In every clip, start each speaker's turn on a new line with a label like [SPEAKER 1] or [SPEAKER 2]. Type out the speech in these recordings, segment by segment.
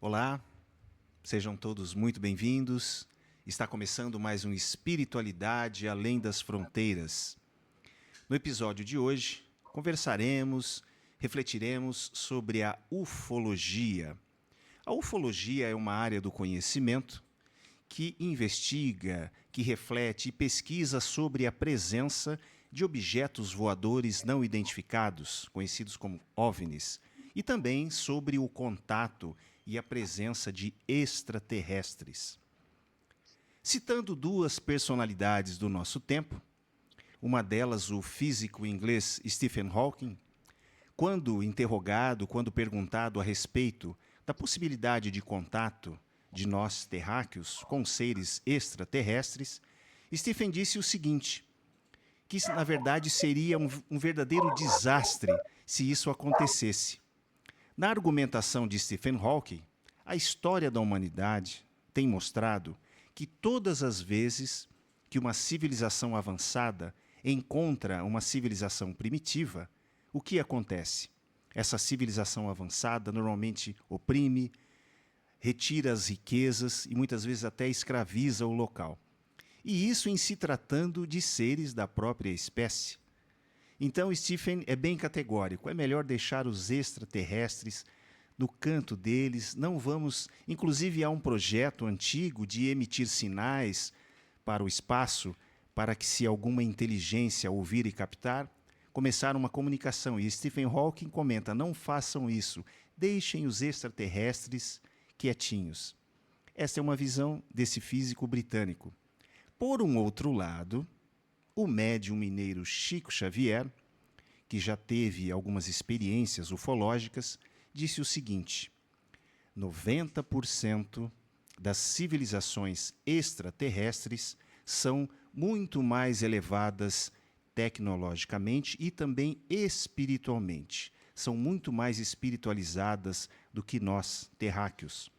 [SPEAKER 1] Olá, sejam todos muito bem-vindos. Está começando mais um Espiritualidade Além das Fronteiras. No episódio de hoje, conversaremos, refletiremos sobre a ufologia. A ufologia é uma área do conhecimento que investiga, que reflete e pesquisa sobre a presença de objetos voadores não identificados, conhecidos como OVNIs, e também sobre o contato e a presença de extraterrestres. Citando duas personalidades do nosso tempo, uma delas o físico inglês Stephen Hawking, quando perguntado a respeito da possibilidade de contato de nós terráqueos com seres extraterrestres, Stephen disse o seguinte, que na verdade seria um verdadeiro desastre se isso acontecesse. Na argumentação de Stephen Hawking, a história da humanidade tem mostrado que todas as vezes que uma civilização avançada encontra uma civilização primitiva, o que acontece? Essa civilização avançada normalmente oprime, retira as riquezas e muitas vezes até escraviza o local. E isso em se tratando de seres da própria espécie. Então Stephen é bem categórico, é melhor deixar os extraterrestres no canto deles, não vamos... Inclusive há um projeto antigo de emitir sinais para o espaço, para que se alguma inteligência ouvir e captar, começar uma comunicação. E Stephen Hawking comenta, não façam isso, deixem os extraterrestres quietinhos. Essa é uma visão desse físico britânico. Por um outro lado, o médium mineiro Chico Xavier, que já teve algumas experiências ufológicas, disse o seguinte, 90% das civilizações extraterrestres são muito mais elevadas tecnologicamente e também espiritualmente. São muito mais espiritualizadas do que nós, terráqueos.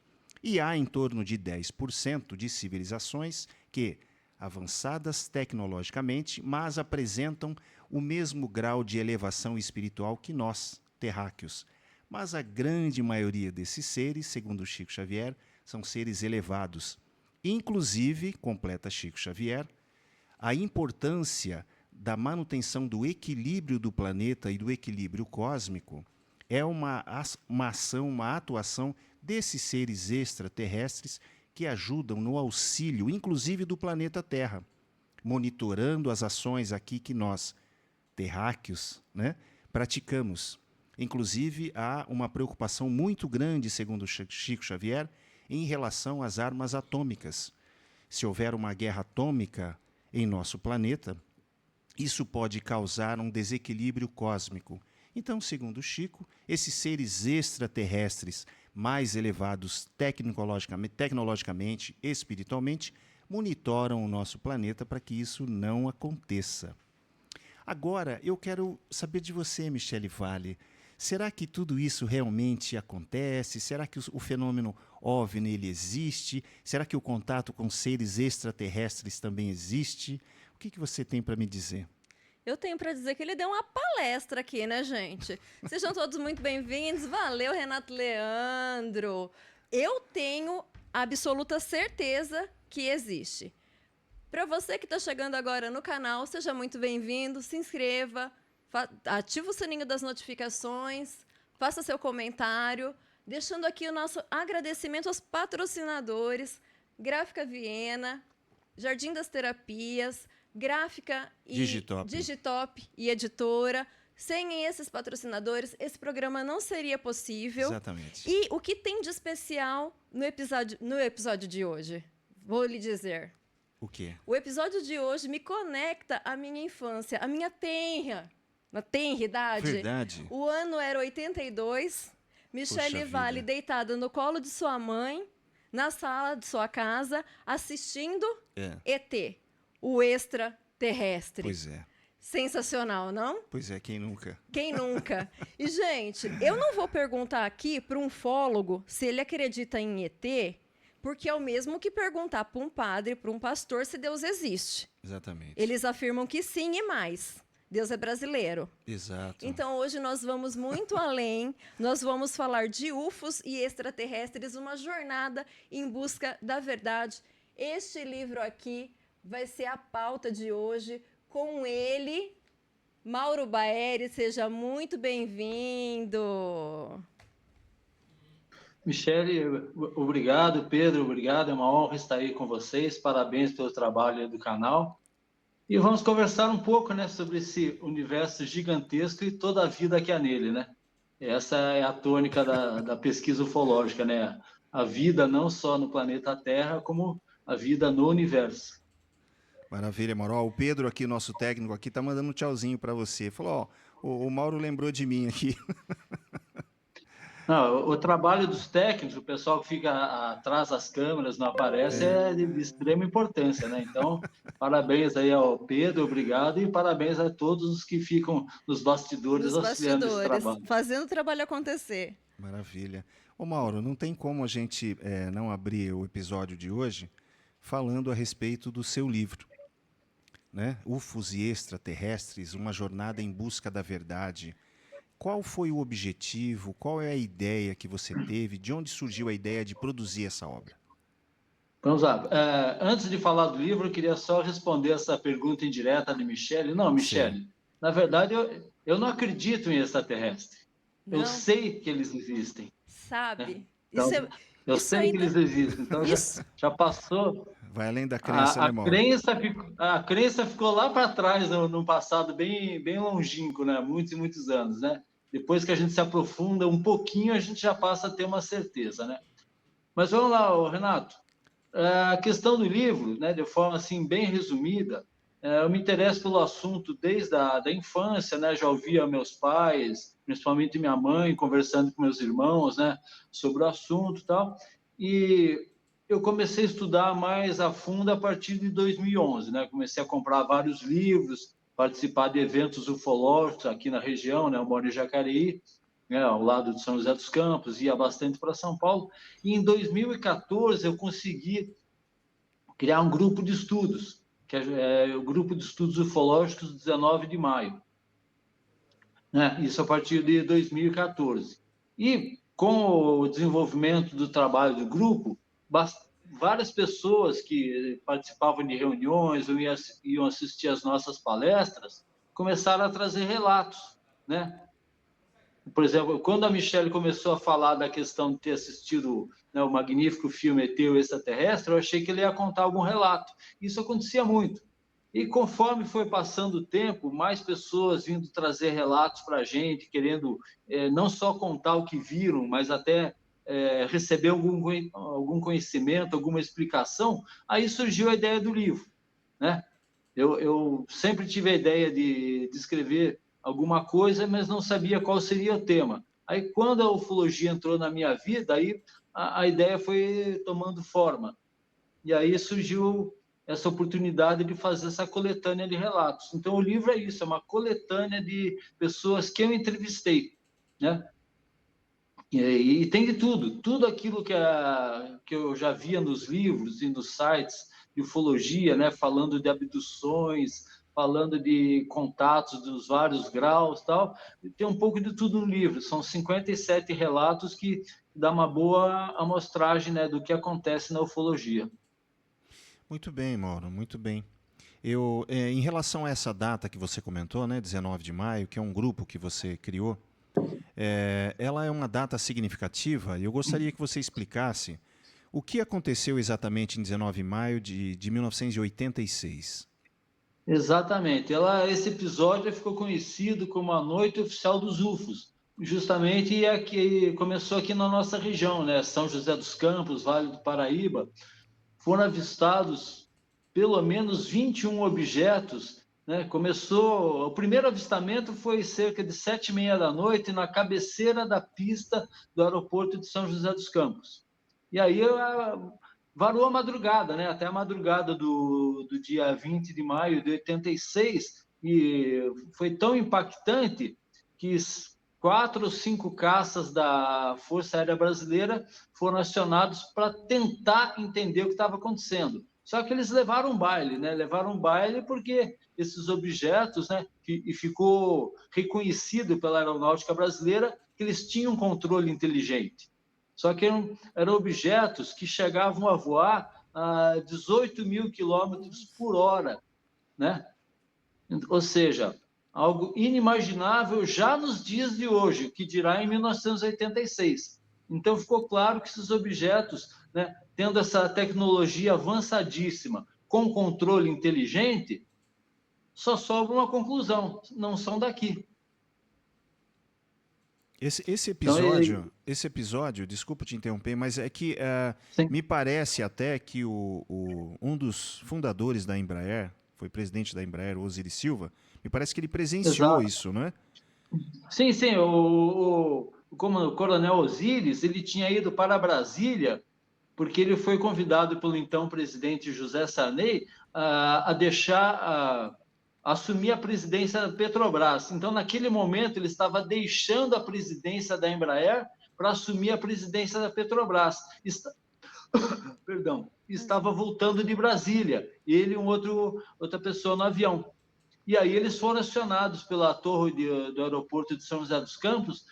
[SPEAKER 1] E há em torno de 10% de civilizações que, avançadas tecnologicamente, mas apresentam o mesmo grau de elevação espiritual que nós, terráqueos. Mas a grande maioria desses seres, segundo Chico Xavier, são seres elevados. Inclusive, completa Chico Xavier, a importância da manutenção do equilíbrio do planeta e do equilíbrio cósmico é uma ação, uma atuação desses seres extraterrestres que ajudam no auxílio, inclusive do planeta Terra, monitorando as ações aqui que nós, terráqueos, praticamos. Inclusive, há uma preocupação muito grande, segundo Chico Xavier, em relação às armas atômicas. Se houver uma guerra atômica em nosso planeta, isso pode causar um desequilíbrio cósmico. Então, segundo Chico, esses seres extraterrestres mais elevados tecnologicamente, espiritualmente, monitoram o nosso planeta para que isso não aconteça. Agora, eu quero saber de você, Michele Vale. Será que tudo isso realmente acontece? Será que o fenômeno OVNI ele existe? Será que o contato com seres extraterrestres também existe? O que você tem para me dizer?
[SPEAKER 2] Eu tenho para dizer que ele deu uma palestra aqui, né, gente? Sejam todos muito bem-vindos. Valeu, Renato Leandro. Eu tenho absoluta certeza que existe. Para você que está chegando agora no canal, seja muito bem-vindo, se inscreva, ativa o sininho das notificações, faça seu comentário, deixando aqui o nosso agradecimento aos patrocinadores, Gráfica Viena, Jardim das Terapias, Gráfica e Digitop e Editora. Sem esses patrocinadores, esse programa não seria possível.
[SPEAKER 1] Exatamente.
[SPEAKER 2] E o que tem de especial no episódio de hoje? Vou lhe dizer.
[SPEAKER 1] O quê?
[SPEAKER 2] O episódio de hoje me conecta à minha infância, à minha tenra idade.
[SPEAKER 1] Verdade.
[SPEAKER 2] O ano era 82, Michele Vale deitada no colo de sua mãe, na sala de sua casa, assistindo ET, o extraterrestre.
[SPEAKER 1] Pois é.
[SPEAKER 2] Sensacional, não?
[SPEAKER 1] Pois é, quem nunca?
[SPEAKER 2] Quem nunca? E, gente, eu não vou perguntar aqui para um ufólogo se ele acredita em ET, porque é o mesmo que perguntar para um padre, para um pastor, se Deus existe.
[SPEAKER 1] Exatamente.
[SPEAKER 2] Eles afirmam que sim e mais. Deus é brasileiro.
[SPEAKER 1] Exato.
[SPEAKER 2] Então, hoje nós vamos muito além. Nós vamos falar de UFOs e extraterrestres, uma jornada em busca da verdade. Este livro aqui vai ser a pauta de hoje com ele, Mauro Baeri. Seja muito bem-vindo.
[SPEAKER 3] Michele, obrigado. Pedro, obrigado. É uma honra estar aí com vocês. Parabéns pelo trabalho do canal. E vamos conversar um pouco, né, sobre esse universo gigantesco e toda a vida que há nele, né? Essa é a tônica da pesquisa ufológica, né? A vida não só no planeta Terra, como a vida no universo.
[SPEAKER 1] Maravilha, Mauro. Ó, o Pedro aqui, nosso técnico aqui, tá mandando um tchauzinho para você. Falou, ó, o Mauro lembrou de mim aqui.
[SPEAKER 3] Não, o trabalho dos técnicos, o pessoal que fica atrás das câmeras, não aparece, é de extrema importância, né? Então, parabéns aí ao Pedro, obrigado, e parabéns a todos os que ficam nos bastidores auxiliando esse trabalho.
[SPEAKER 2] Fazendo o trabalho acontecer.
[SPEAKER 1] Maravilha. Ô, Mauro, não tem como a gente não abrir o episódio de hoje falando a respeito do seu livro, né? UFOs e Extraterrestres, uma jornada em busca da verdade. Qual foi o objetivo? Qual é a ideia que você teve? De onde surgiu a ideia de produzir essa obra?
[SPEAKER 3] Vamos lá. Antes de falar do livro, eu queria só responder essa pergunta indireta de Michele. Não, Michele, na verdade, eu não acredito em extraterrestre.
[SPEAKER 2] Não?
[SPEAKER 3] Eu sei que eles existem.
[SPEAKER 2] Sabe?
[SPEAKER 3] Né? Então, eu sei que eles existem. Então, já passou.
[SPEAKER 1] Vai além da crença, né, Mauro?
[SPEAKER 3] A crença ficou lá para trás, no passado bem, bem longínquo, né? Muitos e muitos anos, né? Depois que a gente se aprofunda um pouquinho, a gente já passa a ter uma certeza, né? Mas vamos lá, Renato. A questão do livro, né, de forma assim bem resumida, eu me interesso pelo assunto desde a da infância, né? Já ouvia meus pais, principalmente minha mãe, conversando com meus irmãos, né, sobre o assunto e tal. E eu comecei a estudar mais a fundo a partir de 2011, né? Comecei a comprar vários livros, participar de eventos ufológicos aqui na região, né? Eu moro em Jacareí, né, ao lado de São José dos Campos, ia bastante para São Paulo. E em 2014 eu consegui criar um grupo de estudos, que é o Grupo de Estudos Ufológicos 19 de Maio. Né? Isso a partir de 2014. E com o desenvolvimento do trabalho do grupo, várias pessoas que participavam de reuniões ou iam assistir às nossas palestras começaram a trazer relatos, né? Por exemplo, quando a Michele começou a falar da questão de ter assistido, né, o magnífico filme ET, o Extraterrestre, eu achei que ele ia contar algum relato. Isso acontecia muito. E conforme foi passando o tempo, mais pessoas vindo trazer relatos para a gente, querendo não só contar o que viram, mas até receber algum conhecimento, alguma explicação, aí surgiu a ideia do livro, né? Eu sempre tive a ideia de escrever alguma coisa, mas não sabia qual seria o tema. Aí, quando a ufologia entrou na minha vida, aí a ideia foi tomando forma. E aí surgiu essa oportunidade de fazer essa coletânea de relatos. Então, o livro é isso, é uma coletânea de pessoas que eu entrevistei, né? E tem de tudo aquilo que eu já via nos livros e nos sites de ufologia, né? Falando de abduções, falando de contatos dos vários graus, tal. E tem um pouco de tudo no livro. São 57 relatos que dá uma boa amostragem, né, do que acontece na ufologia.
[SPEAKER 1] Muito bem, Mauro, muito bem. Em relação a essa data que você comentou, né, 19 de maio, que é um grupo que você criou, ela é uma data significativa e eu gostaria que você explicasse o que aconteceu exatamente em 19 de maio de 1986.
[SPEAKER 3] Exatamente. Esse episódio ficou conhecido como a Noite Oficial dos UFOs. Justamente começou aqui na nossa região, né? São José dos Campos, Vale do Paraíba. Foram avistados pelo menos 21 objetos, né? O primeiro avistamento foi cerca de 7h30 da noite na cabeceira da pista do aeroporto de São José dos Campos. E aí varou a madrugada, né? Até a madrugada do dia 20 de maio de 86, e foi tão impactante que 4 ou 5 caças da Força Aérea Brasileira foram acionados para tentar entender o que estava acontecendo. Só que eles levaram um baile, né? Levaram um baile porque esses objetos, né? E ficou reconhecido pela aeronáutica brasileira que eles tinham controle inteligente. Só que eram objetos que chegavam a voar a 18 mil quilômetros por hora, né? Ou seja, algo inimaginável já nos dias de hoje, que dirá em 1986. Então, ficou claro que esses objetos, né, tendo essa tecnologia avançadíssima, com controle inteligente, só sobra uma conclusão: não são daqui.
[SPEAKER 1] Esse
[SPEAKER 3] Então,
[SPEAKER 1] episódio, desculpa te interromper, mas é que
[SPEAKER 3] sim,
[SPEAKER 1] me parece até que um dos fundadores da Embraer, foi presidente da Embraer, o Osiris Silva, me parece que ele presenciou
[SPEAKER 3] exato.
[SPEAKER 1] isso, não é?
[SPEAKER 3] Sim, sim, como o Coronel Osiris, ele tinha ido para Brasília porque ele foi convidado pelo então presidente José Sarney a assumir a presidência da Petrobras. Então, naquele momento, ele estava deixando a presidência da Embraer para assumir a presidência da Petrobras. Perdão, estava voltando de Brasília, ele e outra pessoa no avião. E aí eles foram acionados pela torre do aeroporto de São José dos Campos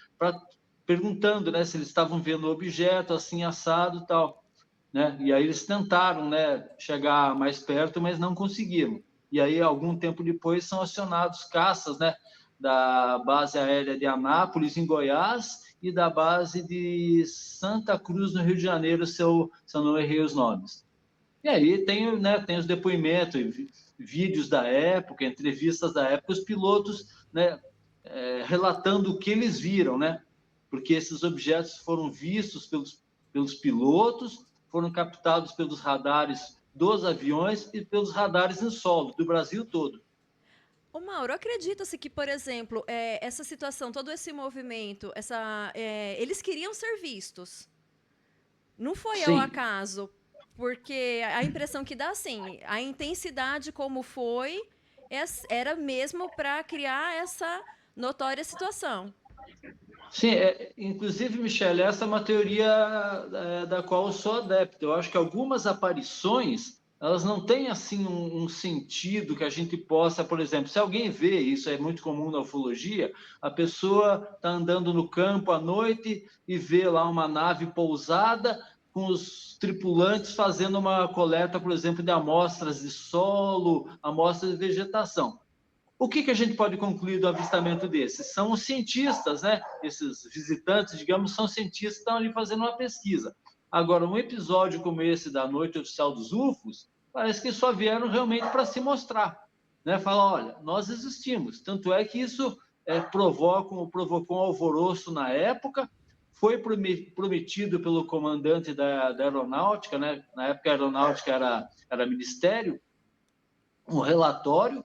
[SPEAKER 3] perguntando, né, se eles estavam vendo o objeto assim assado e tal, né? E aí eles tentaram, né, chegar mais perto, mas não conseguiram. E aí algum tempo depois são acionados caças, né, da base aérea de Anápolis em Goiás e da base de Santa Cruz no Rio de Janeiro, se eu não errei os nomes. E aí tem, né, tem os depoimentos, vídeos da época, entrevistas da época, os pilotos, né, relatando o que eles viram, né? Porque esses objetos foram vistos pelos pilotos, foram captados pelos radares dos aviões e pelos radares em solo do Brasil todo.
[SPEAKER 2] Ô Mauro, acredita-se que, por exemplo, essa situação, todo esse movimento, eles queriam ser vistos. Não foi ao
[SPEAKER 3] Sim,
[SPEAKER 2] acaso, porque a impressão que dá, assim, a intensidade como foi, era mesmo para criar essa notória situação.
[SPEAKER 3] sim, inclusive, Michele, essa é uma teoria da qual eu sou adepto. Eu acho que algumas aparições, elas não têm assim um sentido que a gente possa, por exemplo, se alguém vê, isso é muito comum na ufologia, a pessoa está andando no campo à noite e vê lá uma nave pousada com os tripulantes fazendo uma coleta, por exemplo, de amostras de solo, amostras de vegetação. O que a gente pode concluir do avistamento desses? São os cientistas, né? Esses visitantes, digamos, são cientistas que estão ali fazendo uma pesquisa. Agora, um episódio como esse da Noite Oficial dos UFOs, parece que só vieram realmente para se mostrar, né? Falar, olha, nós existimos. Tanto é que isso provocou um alvoroço na época, foi prometido pelo comandante da aeronáutica, né? Na época a aeronáutica era ministério, um relatório,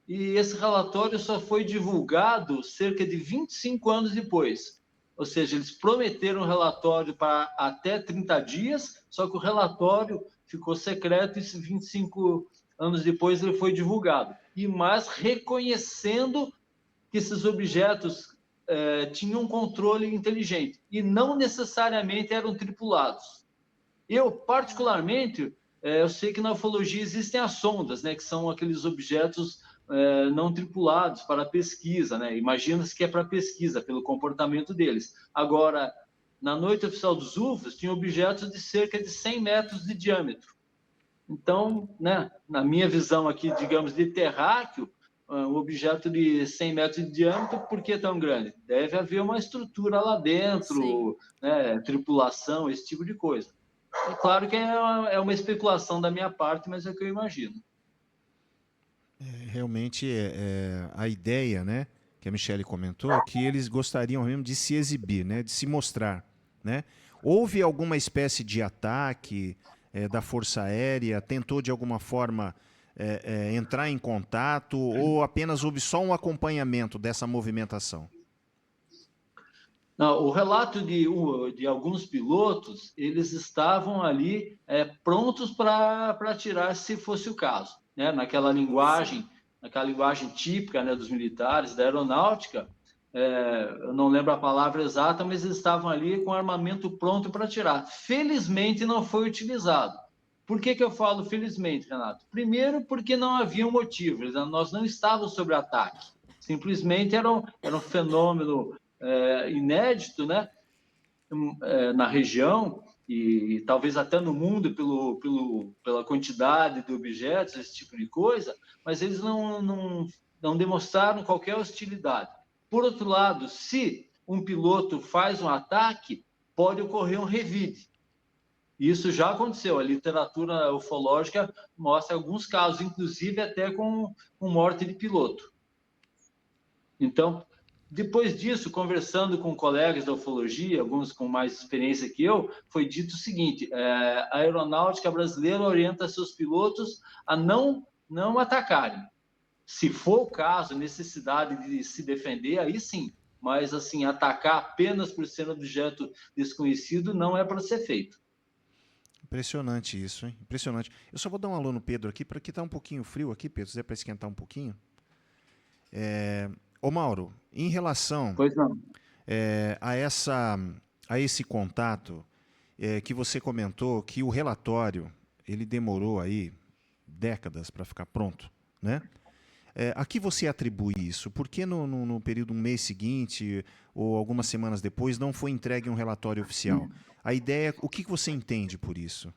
[SPEAKER 3] e esse relatório só foi divulgado cerca de 25 anos depois. Ou seja, eles prometeram um relatório para até 30 dias, só que o relatório ficou secreto e 25 anos depois ele foi divulgado. Mas reconhecendo que esses objetos tinham um controle inteligente e não necessariamente eram tripulados. Eu, particularmente, eu sei que na ufologia existem as sondas, né, que são aqueles objetos não tripulados para pesquisa, né? Imagina-se que é para pesquisa, pelo comportamento deles. Agora, na Noite Oficial dos UFOs, tinha objetos de cerca de 100 metros de diâmetro. Então, né, na minha visão aqui, digamos, de terráqueo, um objeto de 100 metros de diâmetro, por que tão grande? Deve haver uma estrutura lá
[SPEAKER 2] Sim.
[SPEAKER 3] dentro, né, tripulação, esse tipo de coisa. É claro que é uma especulação da minha parte, mas é o que eu imagino.
[SPEAKER 1] Realmente a ideia, né, que a Michelle comentou, que eles gostariam mesmo de se exibir, né, de se mostrar, né? Houve alguma espécie de ataque da Força Aérea? Tentou de alguma forma entrar em contato ou apenas houve só um acompanhamento dessa movimentação?
[SPEAKER 3] Não, o relato de alguns pilotos, eles estavam ali prontos para atirar se fosse o caso, né? Naquela linguagem típica, né, dos militares, da aeronáutica, eu não lembro a palavra exata, mas eles estavam ali com armamento pronto para atirar. Felizmente não foi utilizado. Por que eu falo felizmente, Renato? Primeiro, porque não havia um motivo, nós não estávamos sob ataque. Simplesmente era um fenômeno inédito, né? Na região e talvez até no mundo pela quantidade de objetos, esse tipo de coisa, mas eles não demonstraram qualquer hostilidade. Por outro lado, se um piloto faz um ataque, pode ocorrer um revide. Isso já aconteceu. A literatura ufológica mostra alguns casos, inclusive até com morte de piloto. Então, depois disso, conversando com colegas da ufologia, alguns com mais experiência que eu, foi dito o seguinte: a aeronáutica brasileira orienta seus pilotos a não atacarem. Se for o caso, necessidade de se defender, aí sim. Mas, assim, atacar apenas por ser um objeto desconhecido não é para ser feito.
[SPEAKER 1] Impressionante isso, hein? Impressionante. Eu só vou dar um alô no Pedro aqui, porque está um pouquinho frio aqui, Pedro, se é para esquentar um pouquinho. Ô Mauro, em relação a esse contato que você comentou, que o relatório ele demorou aí décadas para ficar pronto, né? A que você atribui isso? Por que no período um mês seguinte ou algumas semanas depois não foi entregue um relatório oficial? A ideia, o que você entende por isso?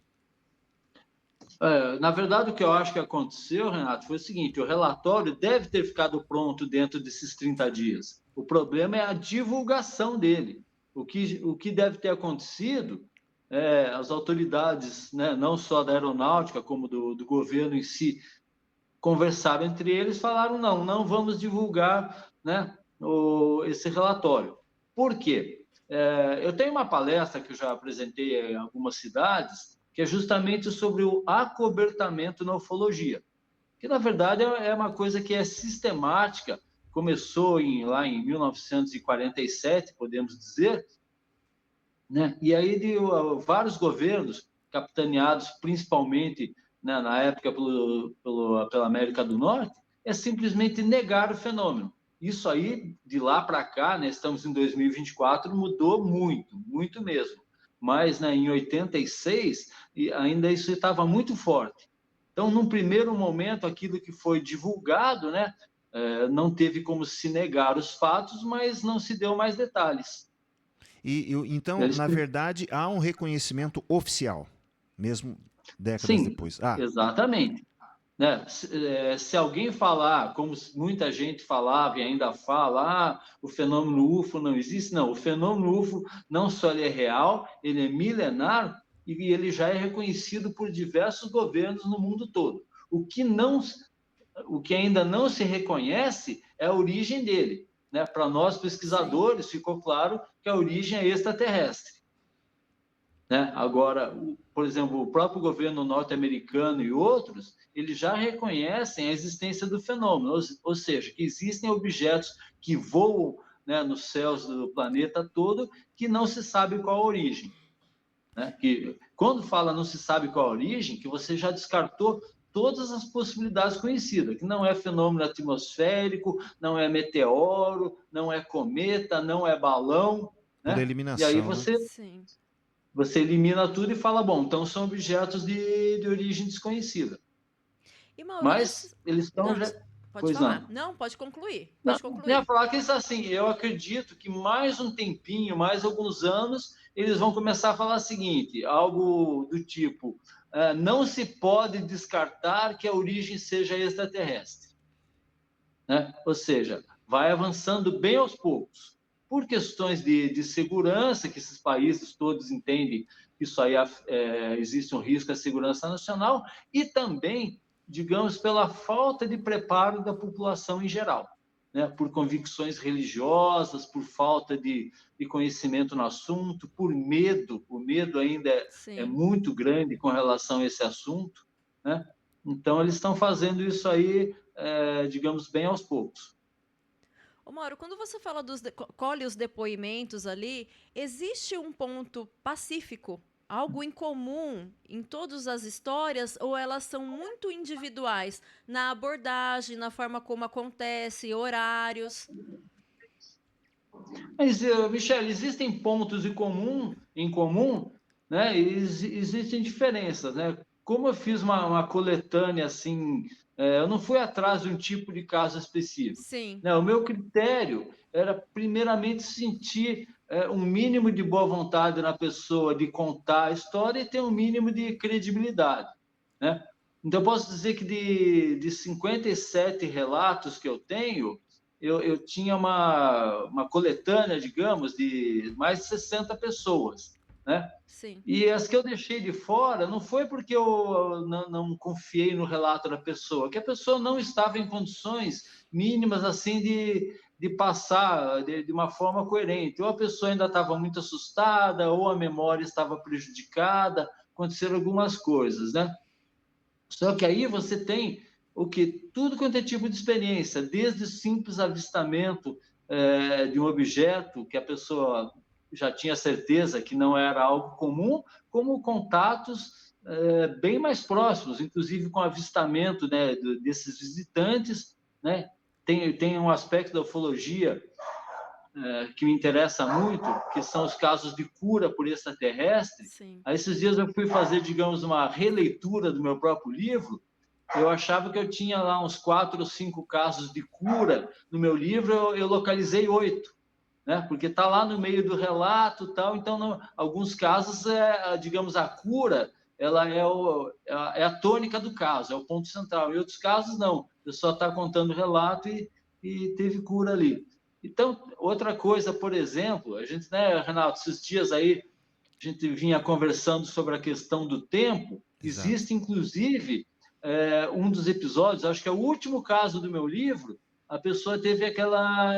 [SPEAKER 3] Na verdade, o que eu acho que aconteceu, Renato, foi o seguinte: o relatório deve ter ficado pronto dentro desses 30 dias. O problema é a divulgação dele. O que deve ter acontecido as autoridades, né, não só da aeronáutica, como do governo em si, conversaram entre eles, falaram: não vamos divulgar, né, esse relatório. Por quê? Eu tenho uma palestra que eu já apresentei em algumas cidades, que é justamente sobre o acobertamento na ufologia, que na verdade é uma coisa que é sistemática, começou lá em 1947, podemos dizer, né? E aí de vários governos, capitaneados principalmente, né, na época pela América do Norte, é simplesmente negar o fenômeno. Isso aí, de lá para cá, né, estamos em 2024, mudou muito, muito mesmo. Mas, né, em 86, ainda isso estava muito forte. Então, num primeiro momento, aquilo que foi divulgado, né, não teve como se negar os fatos, mas não se deu mais detalhes.
[SPEAKER 1] Então, na verdade, há um reconhecimento oficial, mesmo décadas depois.
[SPEAKER 3] Exatamente. Né? Se alguém falar, como muita gente falava e ainda fala, o fenômeno UFO não existe, não. O fenômeno UFO não só ele é real, ele é milenar e ele já é reconhecido por diversos governos no mundo todo. O que ainda não se reconhece é a origem dele. Né? Para nós pesquisadores, ficou claro que a origem é extraterrestre. Né? Agora, por exemplo, o próprio governo norte-americano e outros, eles já reconhecem a existência do fenômeno, ou seja, que existem objetos que voam, né, nos céus do planeta todo que não se sabe qual a origem. Né? Que, quando fala não se sabe qual a origem, que você já descartou todas as possibilidades conhecidas, que não é fenômeno atmosférico, não é meteoro, não é cometa, não é balão.
[SPEAKER 1] Por
[SPEAKER 3] né?
[SPEAKER 1] eliminação,
[SPEAKER 3] e aí você...
[SPEAKER 2] Sim.
[SPEAKER 3] Você elimina tudo e fala, bom, então são objetos de origem desconhecida.
[SPEAKER 2] E, Mauro,
[SPEAKER 3] Mas eles estão já...
[SPEAKER 2] Pode
[SPEAKER 3] pois
[SPEAKER 2] falar.
[SPEAKER 3] não,
[SPEAKER 2] pode concluir.
[SPEAKER 3] Não,
[SPEAKER 2] Pode concluir.
[SPEAKER 3] eu ia falar que isso assim, eu acredito que mais um tempinho, mais alguns anos, eles vão começar a falar o seguinte, algo do tipo, não se pode descartar que a origem seja extraterrestre. Né? Ou seja, vai avançando bem aos poucos. Por questões de segurança, que esses países todos entendem que isso aí existe um risco à segurança nacional, e também, digamos, pela falta de preparo da população em geral, né? Por convicções religiosas, por falta de conhecimento no assunto, por medo, o medo ainda é muito grande com relação a esse assunto, né? Então, eles estão fazendo isso aí, digamos, bem aos poucos.
[SPEAKER 2] Ô Mauro, quando você fala colhe os depoimentos ali, existe um ponto pacífico, algo em comum em todas as histórias, ou elas são muito individuais na abordagem, na forma como acontece, horários?
[SPEAKER 3] Mas, Michele, existem pontos em comum, né? E existem diferenças, né? como eu fiz uma coletânea assim, eu não fui atrás de um tipo de caso específico.
[SPEAKER 2] Sim.
[SPEAKER 3] Né? O meu critério era, primeiramente, sentir um mínimo de boa vontade na pessoa de contar a história e ter um mínimo de credibilidade. Né? Então, eu posso dizer que de 57 relatos que eu tenho, eu tinha uma coletânea, digamos, de mais de 60 pessoas. Né?
[SPEAKER 2] Sim.
[SPEAKER 3] E as que eu deixei de fora não foi porque eu não confiei no relato da pessoa, que a pessoa não estava em condições mínimas assim de passar de uma forma coerente. Ou a pessoa ainda estava muito assustada, ou a memória estava prejudicada, aconteceram algumas coisas, né? Só que aí você tem o que? Tudo quanto é tipo de experiência, desde o simples avistamento de um objeto que a pessoa já tinha certeza que não era algo comum, como contatos bem mais próximos, inclusive com avistamento, né, desses visitantes, né? Tem um aspecto da ufologia que me interessa muito, que são os casos de cura por extraterrestre.
[SPEAKER 2] Sim.
[SPEAKER 3] Aí, esses dias eu fui fazer, digamos, uma releitura do meu próprio livro. Eu achava que eu tinha lá uns 4 ou 5 casos de cura no meu livro, eu localizei 8, né? Porque está lá no meio do relato, tal. Então, alguns casos, digamos, a cura ela é a tônica do caso, é o ponto central. Em outros casos, não. A pessoa está contando o relato e teve cura ali. Então, outra coisa, por exemplo, a gente, né, Renato, esses dias aí, a gente vinha conversando sobre a questão do tempo.
[SPEAKER 1] Exato.
[SPEAKER 3] Existe, inclusive, um dos episódios, acho que é o último caso do meu livro, a pessoa teve aquele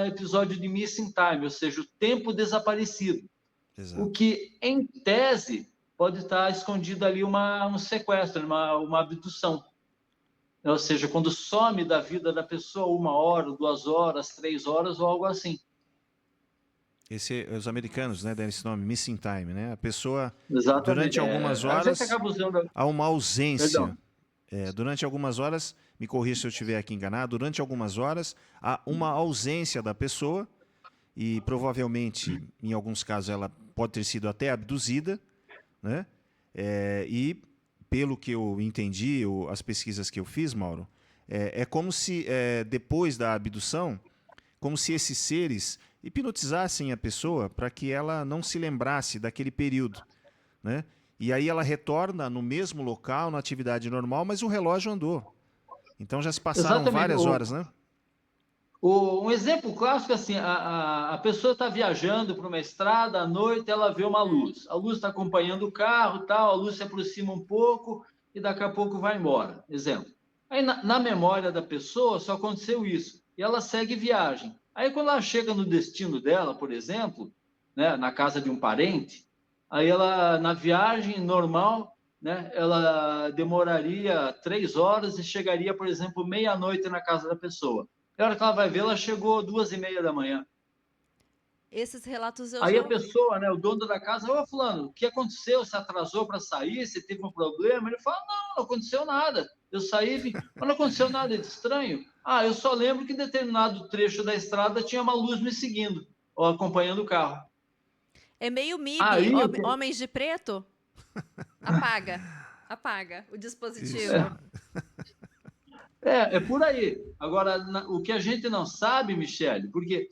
[SPEAKER 3] episódio de missing time, ou seja, o tempo desaparecido.
[SPEAKER 1] Exato.
[SPEAKER 3] O que, em tese, pode estar escondido ali um sequestro, uma abdução. Ou seja, quando some da vida da pessoa 1 hora, 2 horas, 3 horas ou algo assim.
[SPEAKER 1] Os americanos, né, deram esse nome, missing time, né? A pessoa,
[SPEAKER 3] Exatamente.
[SPEAKER 1] durante algumas
[SPEAKER 3] A gente
[SPEAKER 1] horas,
[SPEAKER 3] acaba usando...
[SPEAKER 1] há uma ausência.
[SPEAKER 3] Perdão.
[SPEAKER 1] Durante algumas horas, me corrija se eu estiver aqui enganado, durante algumas horas há uma ausência da pessoa e provavelmente, em alguns casos, ela pode ter sido até abduzida, né? E pelo que eu entendi, as pesquisas que eu fiz, Mauro, é como se depois da abdução, como se esses seres hipnotizassem a pessoa para que ela não se lembrasse daquele período, né? E aí ela retorna no mesmo local, na atividade normal, mas o relógio andou. Então já se passaram
[SPEAKER 3] Exatamente.
[SPEAKER 1] várias horas, né?
[SPEAKER 3] Um exemplo clássico, assim, a pessoa está viajando por uma estrada, à noite ela vê uma luz. A luz está acompanhando o carro, tal, a luz se aproxima um pouco e daqui a pouco vai embora. Exemplo. Aí na memória da pessoa só aconteceu isso. E ela segue viagem. Aí quando ela chega no destino dela, por exemplo, né, na casa de um parente, aí ela, na viagem normal, né, ela demoraria 3 horas e chegaria, por exemplo, meia-noite na casa da pessoa. A hora que ela vai ver, ela chegou 2h30 da manhã.
[SPEAKER 2] Esses relatos eu
[SPEAKER 3] Aí
[SPEAKER 2] já
[SPEAKER 3] a
[SPEAKER 2] ouvi.
[SPEAKER 3] pessoa, né, o dono da casa, ô fulano, o que aconteceu? Você atrasou para sair? Você teve um problema? Ele fala, não aconteceu nada. Eu saí, vim, mas não aconteceu nada de estranho. Ah, eu só lembro que em determinado trecho da estrada tinha uma luz me seguindo, ou acompanhando o carro.
[SPEAKER 2] É meio MIB,
[SPEAKER 3] Aí,
[SPEAKER 2] homens de preto? Apaga. Apaga o dispositivo.
[SPEAKER 3] é por aí. Agora, o que a gente não sabe, Michele, porque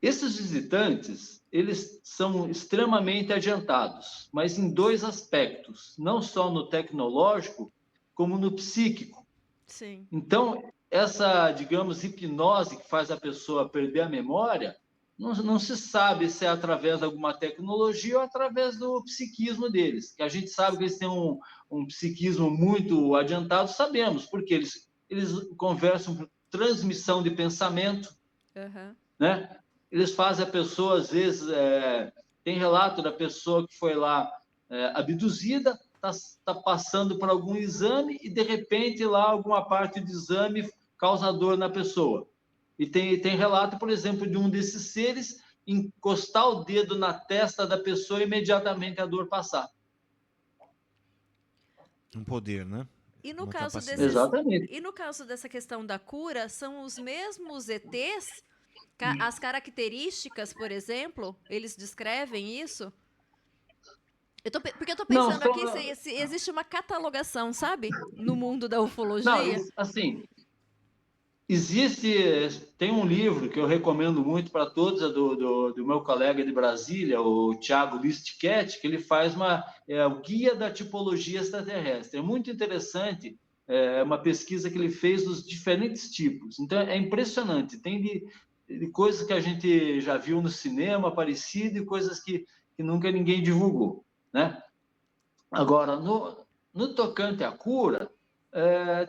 [SPEAKER 3] esses visitantes, eles são extremamente adiantados, mas em 2 aspectos, não só no tecnológico, como no psíquico.
[SPEAKER 2] Sim.
[SPEAKER 3] Então, essa, digamos, hipnose que faz a pessoa perder a memória, não se sabe se é através de alguma tecnologia ou através do psiquismo deles. Que a gente sabe que eles têm um psiquismo muito adiantado, sabemos, porque eles conversam por transmissão de pensamento, né? Eles fazem a pessoa, às vezes, tem relato da pessoa que foi lá abduzida, está passando por algum exame e, de repente, lá alguma parte do exame causa dor na pessoa. E tem relato, por exemplo, de um desses seres encostar o dedo na testa da pessoa e imediatamente a dor passar.
[SPEAKER 1] Um poder, né?
[SPEAKER 2] E no,
[SPEAKER 3] Exatamente.
[SPEAKER 2] E no caso dessa questão da cura, são os mesmos ETs? As características, por exemplo, eles descrevem isso? Porque eu tô
[SPEAKER 3] Não,
[SPEAKER 2] pensando aqui se existe uma catalogação, sabe? No mundo da
[SPEAKER 3] não,
[SPEAKER 2] ufologia.
[SPEAKER 3] assim, tem um livro que eu recomendo muito para todos, é do meu colega de Brasília, o Thiago Listiketti, que ele faz o Guia da Tipologia Extraterrestre. É muito interessante, uma pesquisa que ele fez dos diferentes tipos. Então, é impressionante. Tem de coisas que a gente já viu no cinema parecido e coisas que nunca ninguém divulgou, né? Agora, no tocante à cura,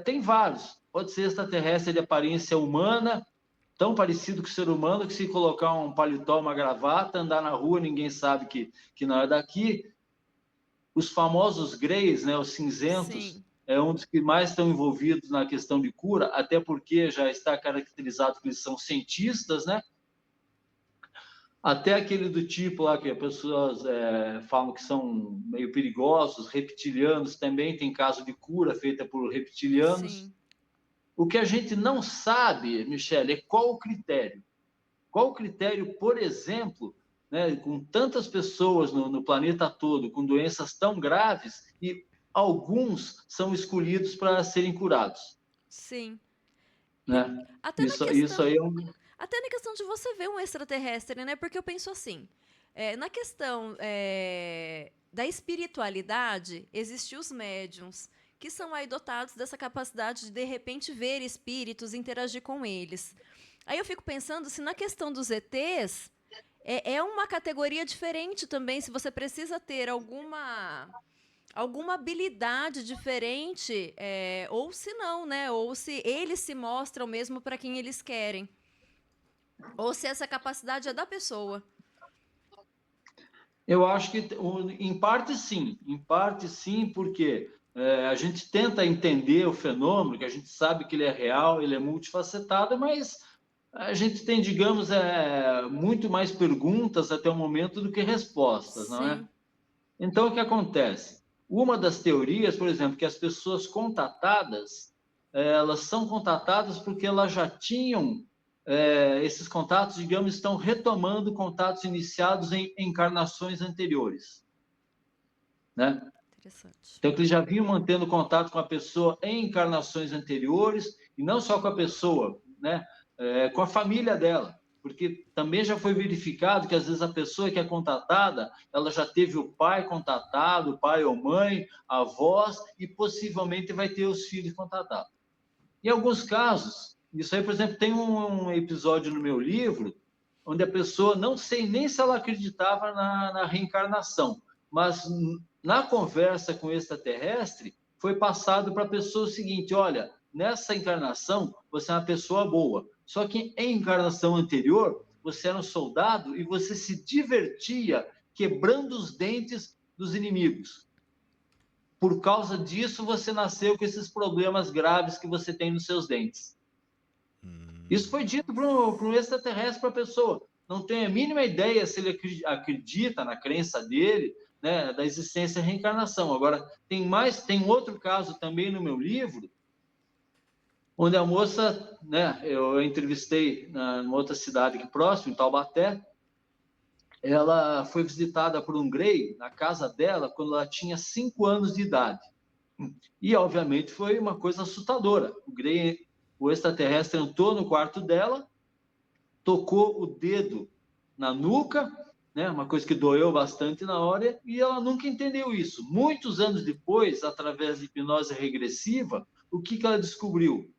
[SPEAKER 3] tem vários. Pode ser extraterrestre de aparência humana, tão parecido com o ser humano que se colocar um paletó, uma gravata, andar na rua, ninguém sabe que não é daqui. Os famosos greys, né, os cinzentos,
[SPEAKER 2] Sim.
[SPEAKER 3] é um dos que mais estão envolvidos na questão de cura, até porque já está caracterizado que eles são cientistas, né? Até aquele do tipo lá que as pessoas falam que são meio perigosos, reptilianos, também tem caso de cura feita por reptilianos.
[SPEAKER 2] Sim.
[SPEAKER 3] O que a gente não sabe, Michele, é qual o critério. Qual o critério, por exemplo, né, com tantas pessoas no planeta todo, com doenças tão graves, e alguns são escolhidos para serem curados.
[SPEAKER 2] Sim.
[SPEAKER 3] Né?
[SPEAKER 2] Até na
[SPEAKER 3] Isso aí
[SPEAKER 2] questão.
[SPEAKER 3] é um...
[SPEAKER 2] Até na questão de você ver um extraterrestre, né? Porque eu penso assim, na questão da espiritualidade, existem os médiums, que são aí dotados dessa capacidade de repente, ver espíritos, interagir com eles. Aí eu fico pensando se na questão dos ETs, é uma categoria diferente também, se você precisa ter alguma habilidade diferente, ou se não, né? Ou se eles se mostram mesmo para quem eles querem. Ou se essa capacidade é da pessoa.
[SPEAKER 3] Eu acho que, em parte sim, porque a gente tenta entender o fenômeno, que a gente sabe que ele é real, ele é multifacetado, mas a gente tem, digamos, muito mais perguntas até o momento do que respostas, não é?
[SPEAKER 2] Sim,
[SPEAKER 3] Então, o que acontece? Uma das teorias, por exemplo, que as pessoas contatadas, elas são contatadas porque elas já tinham esses contatos, digamos, estão retomando contatos iniciados em encarnações anteriores, né?
[SPEAKER 2] interessante.
[SPEAKER 3] Então, que eles já vinham mantendo contato com a pessoa em encarnações anteriores, e não só com a pessoa, né? Com a família dela. Porque também já foi verificado que, às vezes, a pessoa que é contatada, ela já teve o pai contatado, o pai ou mãe, avós, e possivelmente vai ter os filhos contatados. Em alguns casos, isso aí, por exemplo, tem um episódio no meu livro, onde a pessoa, não sei nem se ela acreditava na reencarnação, mas na conversa com o extraterrestre, foi passado para a pessoa o seguinte: olha, nessa encarnação você é uma pessoa boa, só que em encarnação anterior você era um soldado e você se divertia quebrando os dentes dos inimigos. Por causa disso, você nasceu com esses problemas graves que você tem nos seus dentes. Isso foi dito para um extraterrestre, para a pessoa. Não tem a mínima ideia se ele acredita na crença dele, né, da existência e reencarnação. Agora, tem outro caso também no meu livro, onde a moça, né, eu entrevistei numa outra cidade aqui próximo, em Taubaté, ela foi visitada por um grey na casa dela quando ela tinha 5 anos de idade. E, obviamente, foi uma coisa assustadora. O extraterrestre entrou no quarto dela, tocou o dedo na nuca, né, uma coisa que doeu bastante na hora, e ela nunca entendeu isso. Muitos anos depois, através de hipnose regressiva, o que ela descobriu?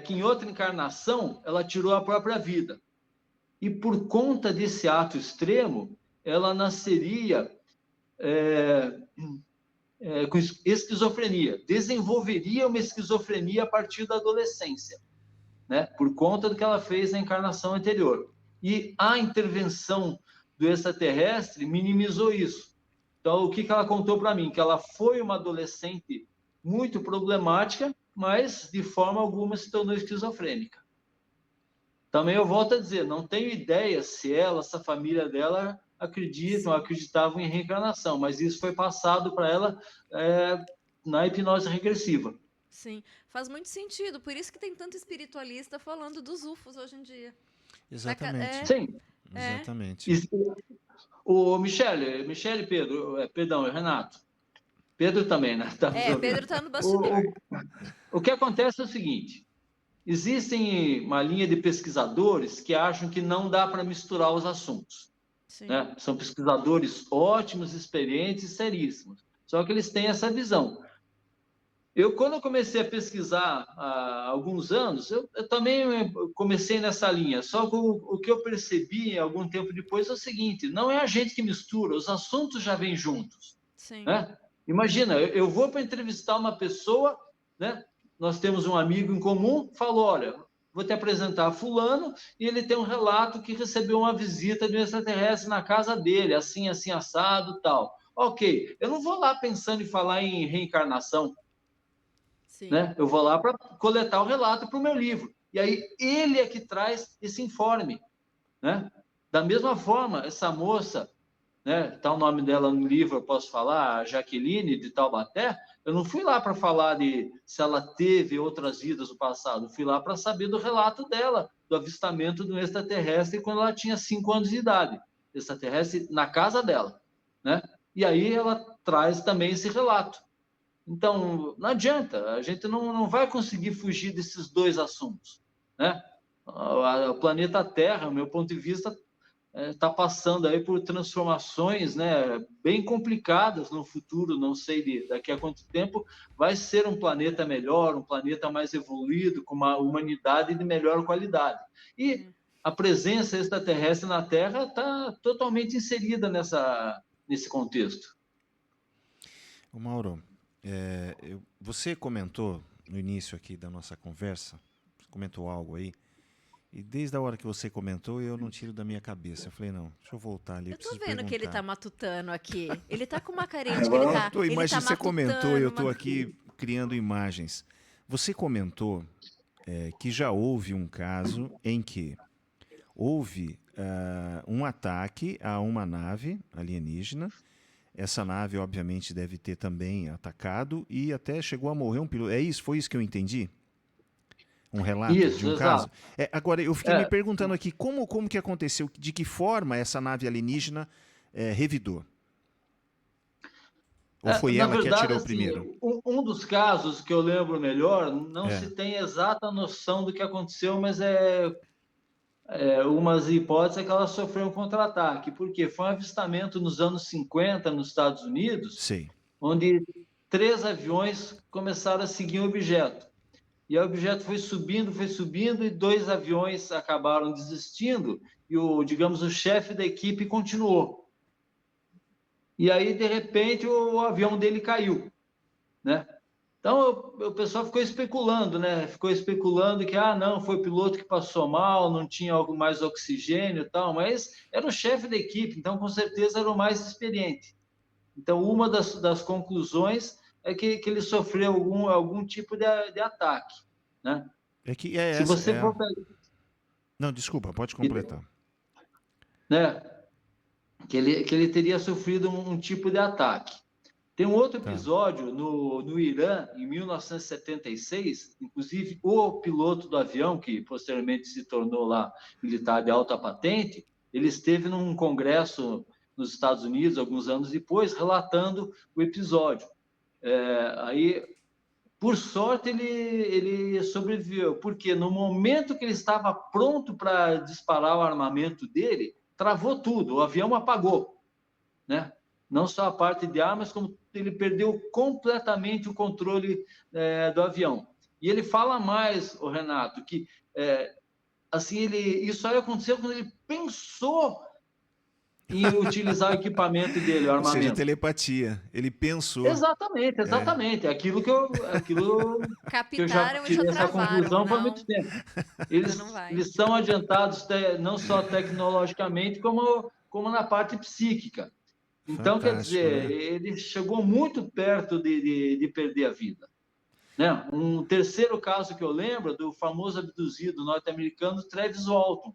[SPEAKER 3] Que em outra encarnação, ela tirou a própria vida. E por conta desse ato extremo, ela nasceria com esquizofrenia, desenvolveria uma esquizofrenia a partir da adolescência, né? Por conta do que ela fez na encarnação anterior. E a intervenção do extraterrestre minimizou isso. Então, o que ela contou para mim? Que ela foi uma adolescente muito problemática, mas de forma alguma se tornou esquizofrênica. Também eu volto a dizer, não tenho ideia se essa família dela acreditavam em reencarnação, mas isso foi passado para ela na hipnose regressiva.
[SPEAKER 2] Sim, faz muito sentido. Por isso que tem tanto espiritualista falando dos UFOs hoje em dia.
[SPEAKER 1] Exatamente.
[SPEAKER 3] Sim.
[SPEAKER 2] É.
[SPEAKER 1] Exatamente.
[SPEAKER 3] O Michele, Pedro, perdão, Renato. Pedro também, né? Tá
[SPEAKER 2] Pedro está no bastidor.
[SPEAKER 3] O que acontece é o seguinte: existem uma linha de pesquisadores que acham que não dá para misturar os assuntos. Né? São pesquisadores ótimos, experientes, seríssimos. Só que eles têm essa visão. Quando eu comecei a pesquisar há alguns anos, eu também comecei nessa linha. Só que o que eu percebi algum tempo depois é o seguinte: não é a gente que mistura, os assuntos já vêm juntos.
[SPEAKER 2] Sim.
[SPEAKER 3] Né? Imagina, eu vou para entrevistar uma pessoa, né? Nós temos um amigo em comum, falou: olha, vou te apresentar fulano, e ele tem um relato que recebeu uma visita de um extraterrestre na casa dele, assim, assim, assado, tal. Ok, eu não vou lá pensando em falar em reencarnação. Né? Eu vou lá para coletar o relato para o meu livro. E aí ele é que traz esse informe. Né? Da mesma forma, essa moça, né, tá o nome dela no livro, eu posso falar, a Jaqueline de Taubaté, eu não fui lá para falar de se ela teve outras vidas no passado, eu fui lá para saber do relato dela, do avistamento de um extraterrestre quando ela tinha 5 anos de idade. Extraterrestre na casa dela. Né? E aí ela traz também esse relato. Então, não adianta, a gente não vai conseguir fugir desses dois assuntos. Né? O planeta Terra, do meu ponto de vista, está passando aí por transformações, né, bem complicadas no futuro, não sei daqui a quanto tempo, vai ser um planeta melhor, um planeta mais evoluído, com uma humanidade de melhor qualidade. E a presença extraterrestre na Terra está totalmente inserida nesse contexto.
[SPEAKER 1] O Mauro, você comentou no início aqui da nossa conversa, comentou algo aí, e desde a hora que você comentou, eu não tiro da minha cabeça. Eu falei, não, deixa eu voltar ali.
[SPEAKER 2] Eu tô vendo
[SPEAKER 1] perguntar.
[SPEAKER 2] que ele tá matutando aqui. Ele tá com uma carinha de que ele tá.
[SPEAKER 1] Imagina, você comentou e eu tô aqui criando imagens. Você comentou que já houve um caso em que houve um ataque a uma nave alienígena. Essa nave, obviamente, deve ter também atacado e até chegou a morrer um piloto. Foi isso que eu entendi? Um relato de um caso? Agora, eu fiquei me perguntando aqui, como que aconteceu? De que forma essa nave alienígena revidou? Ou foi ela verdade, que atirou assim, primeiro?
[SPEAKER 3] Um dos casos que eu lembro melhor, não se tem exata noção do que aconteceu, mas umas hipóteses é que ela sofreu um contra-ataque, porque foi um avistamento nos anos 50 nos Estados Unidos,
[SPEAKER 1] Sim.
[SPEAKER 3] Onde 3 aviões começaram a seguir o objeto. E o objeto foi subindo, e 2 aviões acabaram desistindo, e o chefe da equipe continuou. E aí, de repente, o avião dele caiu. Né? Então, o pessoal ficou especulando, né? Ficou especulando que, não, foi o piloto que passou mal, não tinha algo mais oxigênio e tal, mas era o chefe da equipe, então, com certeza, era o mais experiente. Então, uma das conclusões é que ele sofreu algum tipo de ataque. Né?
[SPEAKER 1] Se você for... Não, desculpa, pode completar.
[SPEAKER 3] Né? Que ele teria sofrido um tipo de ataque. Tem um outro episódio no Irã, em 1976, inclusive o piloto do avião, que posteriormente se tornou lá militar de alta patente, ele esteve num congresso nos Estados Unidos, alguns anos depois, relatando o episódio. Aí, por sorte, ele sobreviveu, porque no momento que ele estava pronto para disparar o armamento dele, travou tudo, o avião apagou, né? Não só a parte de armas, como ele perdeu completamente o controle do avião. E ele fala mais, o Renato, que assim, isso aí aconteceu quando ele pensou em utilizar o equipamento dele, o armamento.
[SPEAKER 1] Ou seja, telepatia. Ele pensou.
[SPEAKER 3] Exatamente. Aquilo que eu já tirei essa conclusão por muito tempo. Eles são adiantados não só tecnologicamente, como na parte psíquica. Então, quer dizer, né? Ele chegou muito perto de perder a vida. Né? Um terceiro caso que eu lembro do famoso abduzido norte-americano Travis Walton.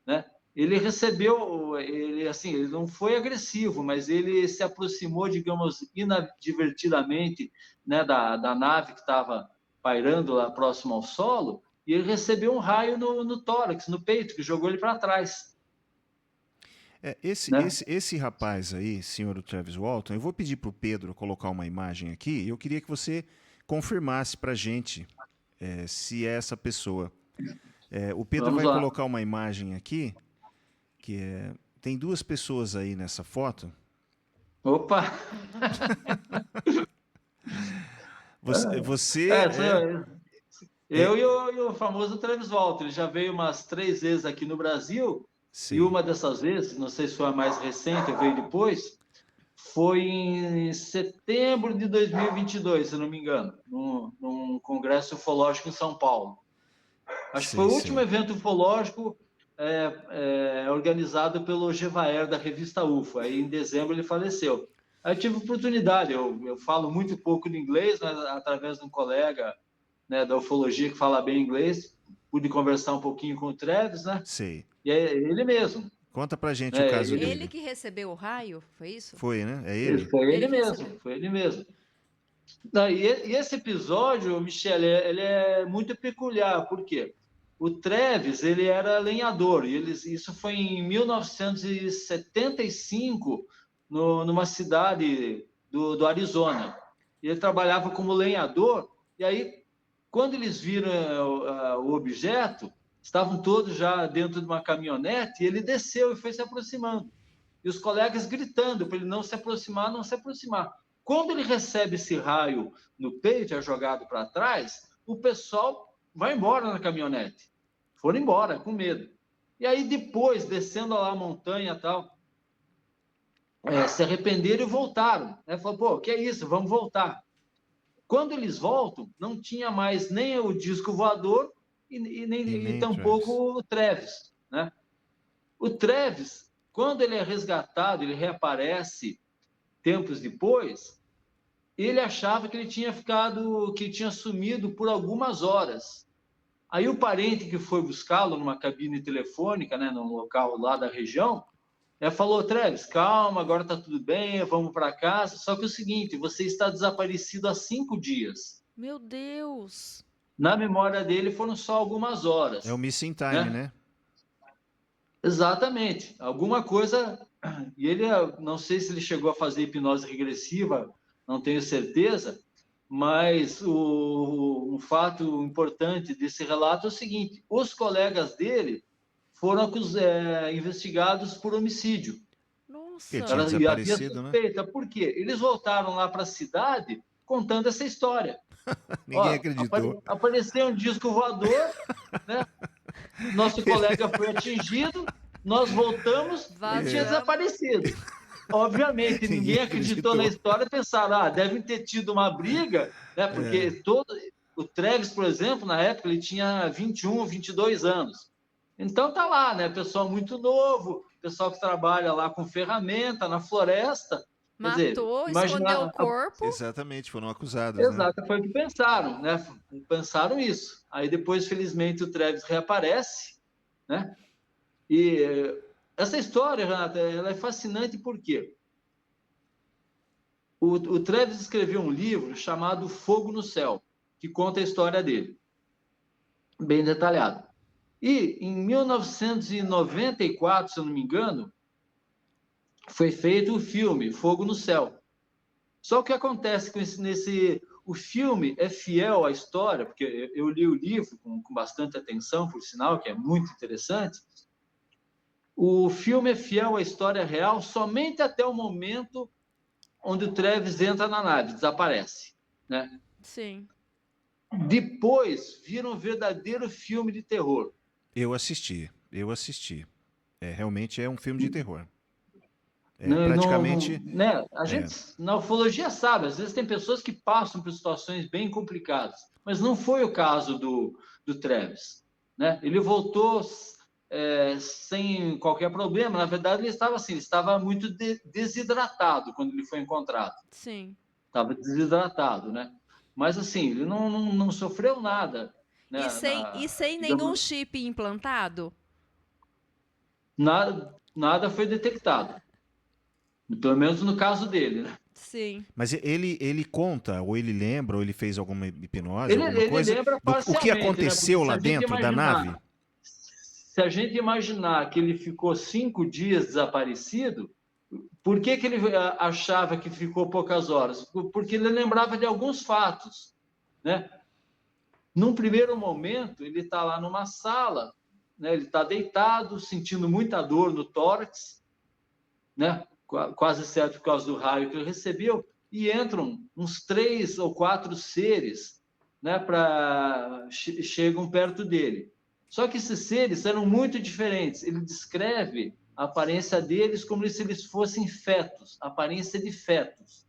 [SPEAKER 3] Né? Ele recebeu, ele não foi agressivo, mas ele se aproximou, digamos, inadvertidamente, né, da nave que estava pairando lá próximo ao solo, e ele recebeu um raio no tórax, no peito, que jogou ele para trás. né?
[SPEAKER 1] Esse rapaz aí, senhor Travis Walton, eu vou pedir para o Pedro colocar uma imagem aqui e eu queria que você confirmasse para a gente se é essa pessoa. O Pedro
[SPEAKER 3] Vamos
[SPEAKER 1] vai
[SPEAKER 3] lá.
[SPEAKER 1] colocar uma imagem aqui, tem duas pessoas aí nessa foto.
[SPEAKER 3] Opa!
[SPEAKER 1] Você
[SPEAKER 3] Eu e o famoso Travis Walton. Ele já veio umas 3 vezes aqui no Brasil,
[SPEAKER 1] sim.
[SPEAKER 3] e uma dessas vezes, não sei se foi a mais recente, veio depois, foi em setembro de 2022, se não me engano, num congresso ufológico em São Paulo. Acho que foi o último evento ufológico organizado pelo Gevaer, da revista UFO. Aí, em dezembro, ele faleceu. Aí eu tive oportunidade, eu falo muito pouco de inglês, mas através de um colega, né, da ufologia que fala bem inglês, pude conversar um pouquinho com o Travis, né?
[SPEAKER 1] Sei.
[SPEAKER 3] E é ele mesmo.
[SPEAKER 1] Conta pra gente o caso dele.
[SPEAKER 2] Ele que recebeu o raio, foi isso?
[SPEAKER 1] Foi, né? É ele?
[SPEAKER 3] Foi ele mesmo,
[SPEAKER 2] recebeu.
[SPEAKER 3] foi ele mesmo. Não, e esse episódio, Michele, ele é muito peculiar, por quê? O Travis, ele era lenhador, e isso foi em 1975, numa cidade do Arizona. E ele trabalhava como lenhador, e aí, quando eles viram o objeto, estavam todos já dentro de uma caminhonete, e ele desceu e foi se aproximando. E os colegas gritando para ele não se aproximar, não se aproximar. Quando ele recebe esse raio no peito, é jogado para trás, o pessoal vai embora na caminhonete. Foram embora, com medo. E aí depois, descendo lá a montanha e tal, se arrependeram e voltaram. Falaram, pô, que é isso? Vamos voltar. Quando eles voltam, não tinha mais nem o disco voador e tampouco o Travis, né? O Travis, quando ele é resgatado, ele reaparece tempos depois, ele achava que ele tinha sumido por algumas horas. Aí o parente que foi buscá-lo numa cabine telefônica, né, num local lá da região, falou, Travis, calma, agora está tudo bem, vamos para casa. Só que é o seguinte, você está desaparecido há 5 dias.
[SPEAKER 2] Meu Deus!
[SPEAKER 3] Na memória dele foram só algumas horas.
[SPEAKER 1] É o missing time, né?
[SPEAKER 3] Exatamente. Alguma coisa... E ele, não sei se ele chegou a fazer hipnose regressiva, não tenho certeza, mas um fato importante desse relato é o seguinte, os colegas dele foram investigados por homicídio.
[SPEAKER 2] Nossa!
[SPEAKER 1] Ele tinha desaparecido, né?
[SPEAKER 3] Por quê? Eles voltaram lá para a cidade contando essa história.
[SPEAKER 1] Ninguém acreditou.
[SPEAKER 3] Apareceu um disco voador, né? Nosso colega foi atingido, nós voltamos e tinha desaparecido. Obviamente, ninguém acreditou na história, pensaram, devem ter tido uma briga, né? Porque o Travis, por exemplo, na época, ele tinha 21, 22 anos. Então tá lá, né? Pessoal muito novo, pessoal que trabalha lá com ferramenta na floresta.
[SPEAKER 2] Matou, escondeu o corpo.
[SPEAKER 1] Exatamente, foram acusados.
[SPEAKER 3] Exato,
[SPEAKER 1] né?
[SPEAKER 3] foi o que pensaram, né? Pensaram isso. Aí depois, felizmente, o Travis reaparece, né? E essa história, Renata, ela é fascinante porque o Travis escreveu um livro chamado Fogo no Céu, que conta a história dele, bem detalhado. E em 1994, se eu não me engano, foi feito o filme Fogo no Céu. Só o que acontece o filme é fiel à história, porque eu li o livro com bastante atenção, por sinal, que é muito interessante. O filme é fiel à história real somente até o momento onde o Travis entra na nave, desaparece, né?
[SPEAKER 2] Sim.
[SPEAKER 3] Depois vira um verdadeiro filme de terror.
[SPEAKER 1] Eu assisti. Realmente é um filme de terror.
[SPEAKER 3] Praticamente... né? A gente, na ufologia, sabe, às vezes tem pessoas que passam por situações bem complicadas, mas não foi o caso do Travis, né? Ele voltou sem qualquer problema. Na verdade, ele estava muito desidratado quando ele foi encontrado.
[SPEAKER 2] Sim.
[SPEAKER 3] Estava desidratado, né? Mas, assim, ele não sofreu nada. Né?
[SPEAKER 2] E sem nenhum chip implantado?
[SPEAKER 3] Nada foi detectado. Pelo menos no caso dele, né?
[SPEAKER 2] Sim.
[SPEAKER 1] Mas ele conta, ou ele lembra, ou ele fez alguma hipnose, alguma
[SPEAKER 3] ele
[SPEAKER 1] coisa?
[SPEAKER 3] Lembra
[SPEAKER 1] o que aconteceu, né? lá dentro da nave?
[SPEAKER 3] se a gente imaginar que ele ficou 5 dias desaparecido, por que ele achava que ficou poucas horas? Porque ele lembrava de alguns fatos, né? Num primeiro momento, ele está lá numa sala, né? Ele está deitado, sentindo muita dor no tórax, né? Quase certo por causa do raio que ele recebeu, e entram uns 3 ou 4 seres, né? Chegam perto dele. Só que esses seres eram muito diferentes. Ele descreve a aparência deles como se eles fossem fetos, aparência de fetos,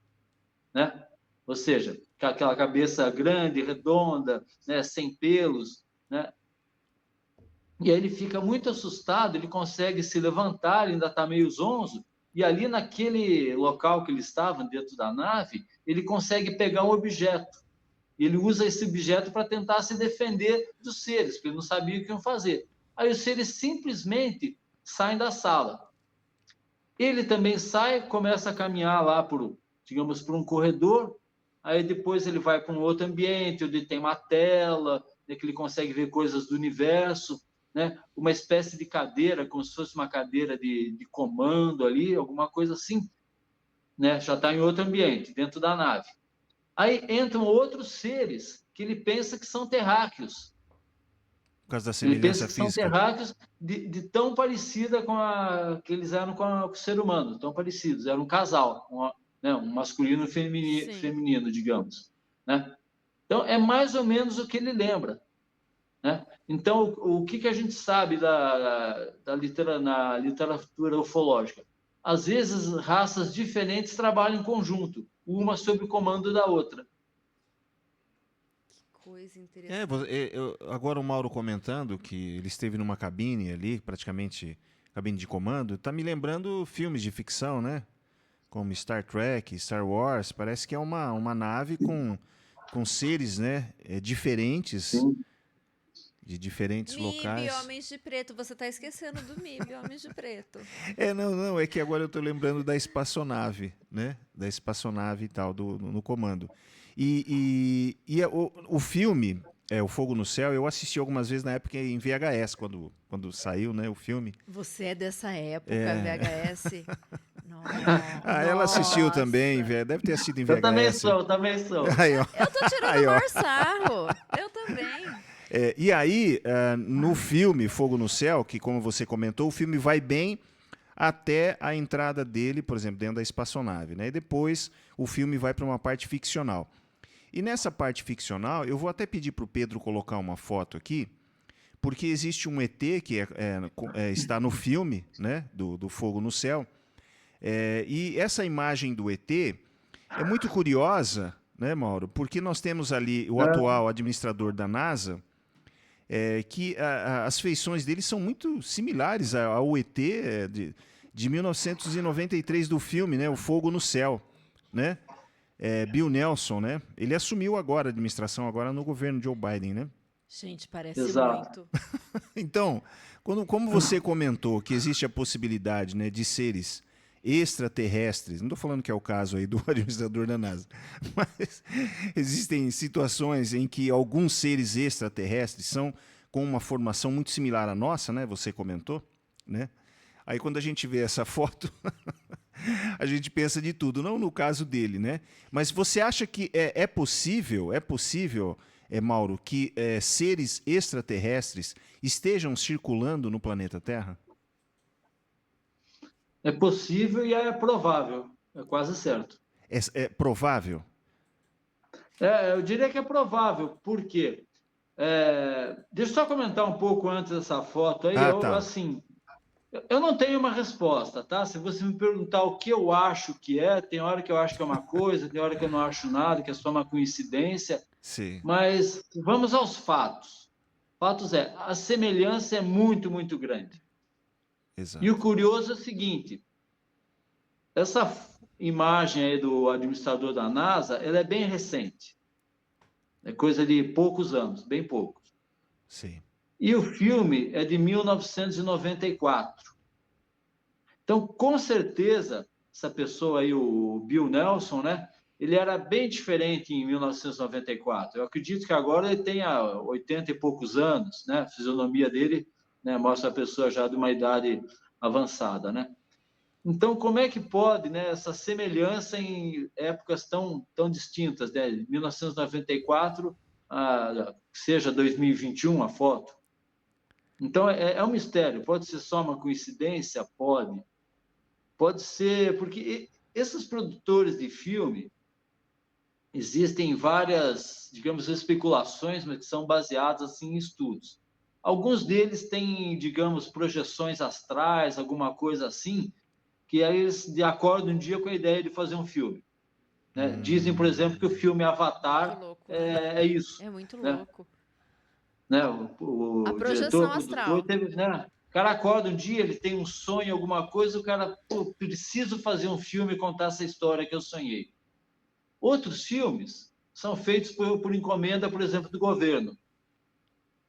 [SPEAKER 3] né? Ou seja, com aquela cabeça grande, redonda, né? Sem pelos, né? E aí ele fica muito assustado, ele consegue se levantar, ele ainda está meio zonzo, e ali naquele local que ele estava, dentro da nave, ele consegue pegar um objeto. E ele usa esse objeto para tentar se defender dos seres, porque ele não sabia o que iam fazer. Aí os seres simplesmente saem da sala. Ele também sai, começa a caminhar lá digamos, por um corredor, aí depois ele vai para um outro ambiente, onde tem uma tela, né, que ele consegue ver coisas do universo, né? Uma espécie de cadeira, como se fosse uma cadeira de comando ali, alguma coisa assim, né? Já está em outro ambiente, dentro da nave. Aí entram outros seres que ele pensa que são terráqueos.
[SPEAKER 1] Por causa da
[SPEAKER 3] Ele pensa
[SPEAKER 1] semelhança
[SPEAKER 3] que são
[SPEAKER 1] física.
[SPEAKER 3] terráqueos de tão parecida que eles eram com o ser humano, tão parecidos. Era um casal, né, um masculino e feminino, digamos. Né? Então, é mais ou menos o que ele lembra. Né? Então, o que a gente sabe na literatura ufológica? Às vezes, raças diferentes trabalham em conjunto, uma sob o comando da outra.
[SPEAKER 2] Coisa interessante.
[SPEAKER 1] Agora o Mauro comentando que ele esteve numa cabine ali, praticamente cabine de comando, tá me lembrando filmes de ficção, né? Como Star Trek, Star Wars, parece que é uma nave com seres, né? Diferentes,
[SPEAKER 3] Sim.
[SPEAKER 1] de diferentes locais.
[SPEAKER 2] MIB, Homens de Preto, você tá esquecendo do MIB, Homens de Preto.
[SPEAKER 1] Não, é que agora eu tô lembrando da espaçonave, né? Da espaçonave e tal, no comando. O filme, O Fogo no Céu, eu assisti algumas vezes na época em VHS, quando saiu, né, o filme.
[SPEAKER 2] Você é dessa época, VHS?
[SPEAKER 1] Ela assistiu também, deve ter assistido em VHS.
[SPEAKER 3] Eu também sou.
[SPEAKER 1] Aí, ó.
[SPEAKER 2] Eu tô tirando o maior sarro. Eu também.
[SPEAKER 1] E aí, no filme Fogo no Céu, que como você comentou, o filme vai bem até a entrada dele, por exemplo, dentro da espaçonave, né? E depois o filme vai para uma parte ficcional. E nessa parte ficcional, eu vou até pedir para o Pedro colocar uma foto aqui, porque existe um ET que está no filme, né, do Fogo no Céu, e essa imagem do ET é muito curiosa, né, Mauro? Porque nós temos ali o atual administrador da NASA, que as feições dele são muito similares ao ET de 1993 do filme, né, O Fogo no Céu, né? Bill Nelson, né? Ele assumiu agora a administração agora no governo Joe Biden, né?
[SPEAKER 2] Gente, parece
[SPEAKER 3] Exato.
[SPEAKER 2] muito.
[SPEAKER 1] Então, como você comentou que existe a possibilidade, né, de seres extraterrestres, não estou falando que é o caso aí do administrador da NASA, mas existem situações em que alguns seres extraterrestres são com uma formação muito similar à nossa, né? Você comentou, né? Aí quando a gente vê essa foto, a gente pensa de tudo, não no caso dele, né? Mas você acha que é possível, Mauro, que seres extraterrestres estejam circulando no planeta Terra?
[SPEAKER 3] É possível e é provável, é quase certo.
[SPEAKER 1] É provável?
[SPEAKER 3] Eu diria que é provável, por quê? Deixa eu só comentar um pouco antes dessa foto aí.
[SPEAKER 1] Tá.
[SPEAKER 3] Assim, eu não tenho uma resposta, tá? Se você me perguntar o que eu acho que tem hora que eu acho que é uma coisa, tem hora que eu não acho nada, que é só uma coincidência.
[SPEAKER 1] Sim.
[SPEAKER 3] Mas vamos aos fatos. Fatos a semelhança é muito, muito grande.
[SPEAKER 1] Exato.
[SPEAKER 3] E o curioso é o seguinte, essa imagem aí do administrador da NASA, ela é bem recente. É coisa de poucos anos, bem poucos.
[SPEAKER 1] Sim.
[SPEAKER 3] E o filme é de 1994. Então, com certeza, essa pessoa aí, o Bill Nelson, né? Ele era bem diferente em 1994. Eu acredito que agora ele tenha 80 e poucos anos, né? A fisionomia dele né? Mostra a pessoa já de uma idade avançada, né? Então, como é que pode, né, essa semelhança em épocas tão distintas, né? 1994, seja 2021 a foto. Então, é um mistério. Pode ser só uma coincidência? Pode. Pode ser, porque esses produtores de filme, existem várias, digamos, especulações, mas que são baseadas assim, em estudos. Alguns deles têm, digamos, projeções astrais, alguma coisa assim, que aí eles acordam um dia com a ideia de fazer um filme. Né? Dizem, por exemplo, que o filme Avatar
[SPEAKER 2] louco.
[SPEAKER 3] é isso.
[SPEAKER 2] É muito
[SPEAKER 3] né?
[SPEAKER 2] louco.
[SPEAKER 3] Né?
[SPEAKER 2] A
[SPEAKER 3] O
[SPEAKER 2] projeção
[SPEAKER 3] diretor, o produtor,
[SPEAKER 2] astral.
[SPEAKER 3] teve, né? O cara acorda um dia, ele tem um sonho, alguma coisa, o cara, pô, preciso fazer um filme e contar essa história que eu sonhei. Outros filmes são feitos por encomenda, por exemplo, do governo.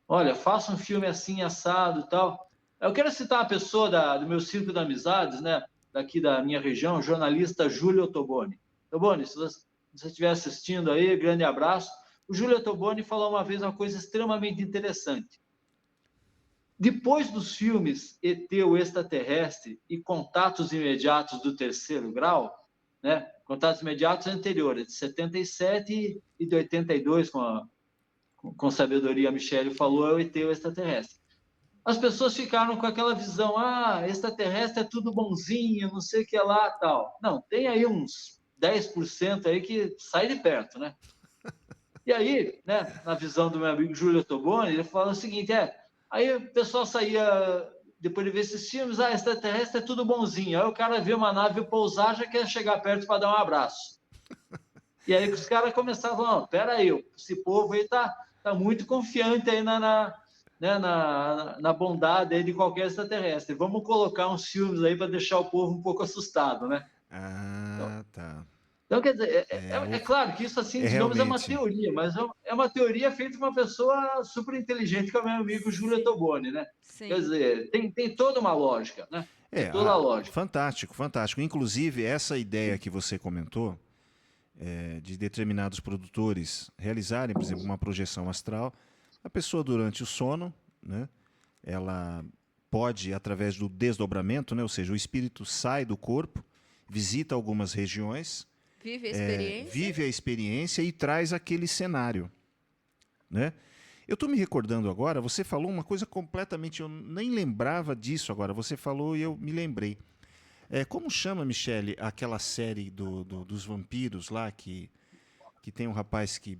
[SPEAKER 3] Olha, faça um filme assim, assado e tal. Eu quero citar uma pessoa do meu círculo de amizades, né? Daqui da minha região, o jornalista Júlio Ottoboni. Ottoboni, se você estiver assistindo aí, grande abraço. O Júlio Ottoboni falou uma vez uma coisa extremamente interessante. Depois dos filmes ET, o Extraterrestre e Contatos Imediatos do Terceiro Grau, né? Contatos Imediatos anteriores, de 77 e de 82, com sabedoria, a Michelle falou, é o ET, o Extraterrestre. As pessoas ficaram com aquela visão, extraterrestre é tudo bonzinho, não sei o que lá, tal. Não, tem aí uns 10% aí que sai de perto, né? E aí, né, na visão do meu amigo Júlio Ottoboni, ele fala o seguinte, aí o pessoal saía, depois de ver esses filmes, extraterrestre é tudo bonzinho. Aí o cara vê uma nave pousar, já quer chegar perto para dar um abraço. E aí os caras começavam, não, peraí, esse povo aí tá muito confiante aí na bondade aí de qualquer extraterrestre. Vamos colocar uns filmes aí para deixar o povo um pouco assustado, né?
[SPEAKER 1] Tá.
[SPEAKER 3] Então, quer dizer, é claro que isso, assim, digamos, é uma
[SPEAKER 1] realmente.
[SPEAKER 3] teoria, mas é uma teoria feita por uma pessoa super inteligente, que é o meu amigo Júlio Ottoboni, né?
[SPEAKER 2] Sim.
[SPEAKER 3] Quer dizer, tem toda uma lógica, né? Tem toda a lógica.
[SPEAKER 1] Fantástico, fantástico. Inclusive, essa ideia que você comentou, de determinados produtores realizarem, por exemplo, uma projeção astral, a pessoa durante o sono, né, ela pode, através do desdobramento, né, ou seja, o espírito sai do corpo, visita algumas regiões,
[SPEAKER 2] Vive a experiência.
[SPEAKER 1] vive a experiência e traz aquele cenário. Né? Eu estou me recordando agora, você falou uma coisa completamente, eu nem lembrava disso agora, você falou e eu me lembrei. Como chama, Michele, aquela série dos vampiros lá, que tem um rapaz que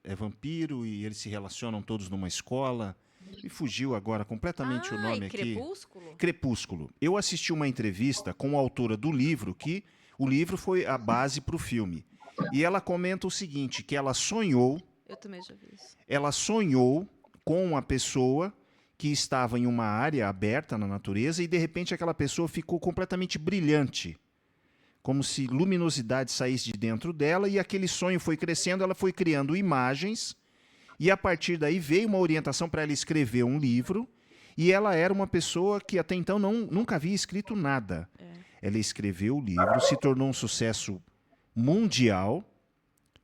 [SPEAKER 1] é vampiro e eles se relacionam todos numa escola? Me fugiu agora completamente o nome aqui.
[SPEAKER 2] Crepúsculo?
[SPEAKER 1] Crepúsculo. Eu assisti uma entrevista com a autora do livro, que o livro foi a base para o filme. E ela comenta o seguinte, que ela sonhou...
[SPEAKER 2] Eu também já vi isso.
[SPEAKER 1] Ela sonhou com uma pessoa que estava em uma área aberta na natureza e, de repente, aquela pessoa ficou completamente brilhante, como se luminosidade saísse de dentro dela, e aquele sonho foi crescendo, ela foi criando imagens, e a partir daí veio uma orientação para ela escrever um livro, e ela era uma pessoa que até então nunca havia escrito nada. Ela escreveu o livro, se tornou um sucesso mundial,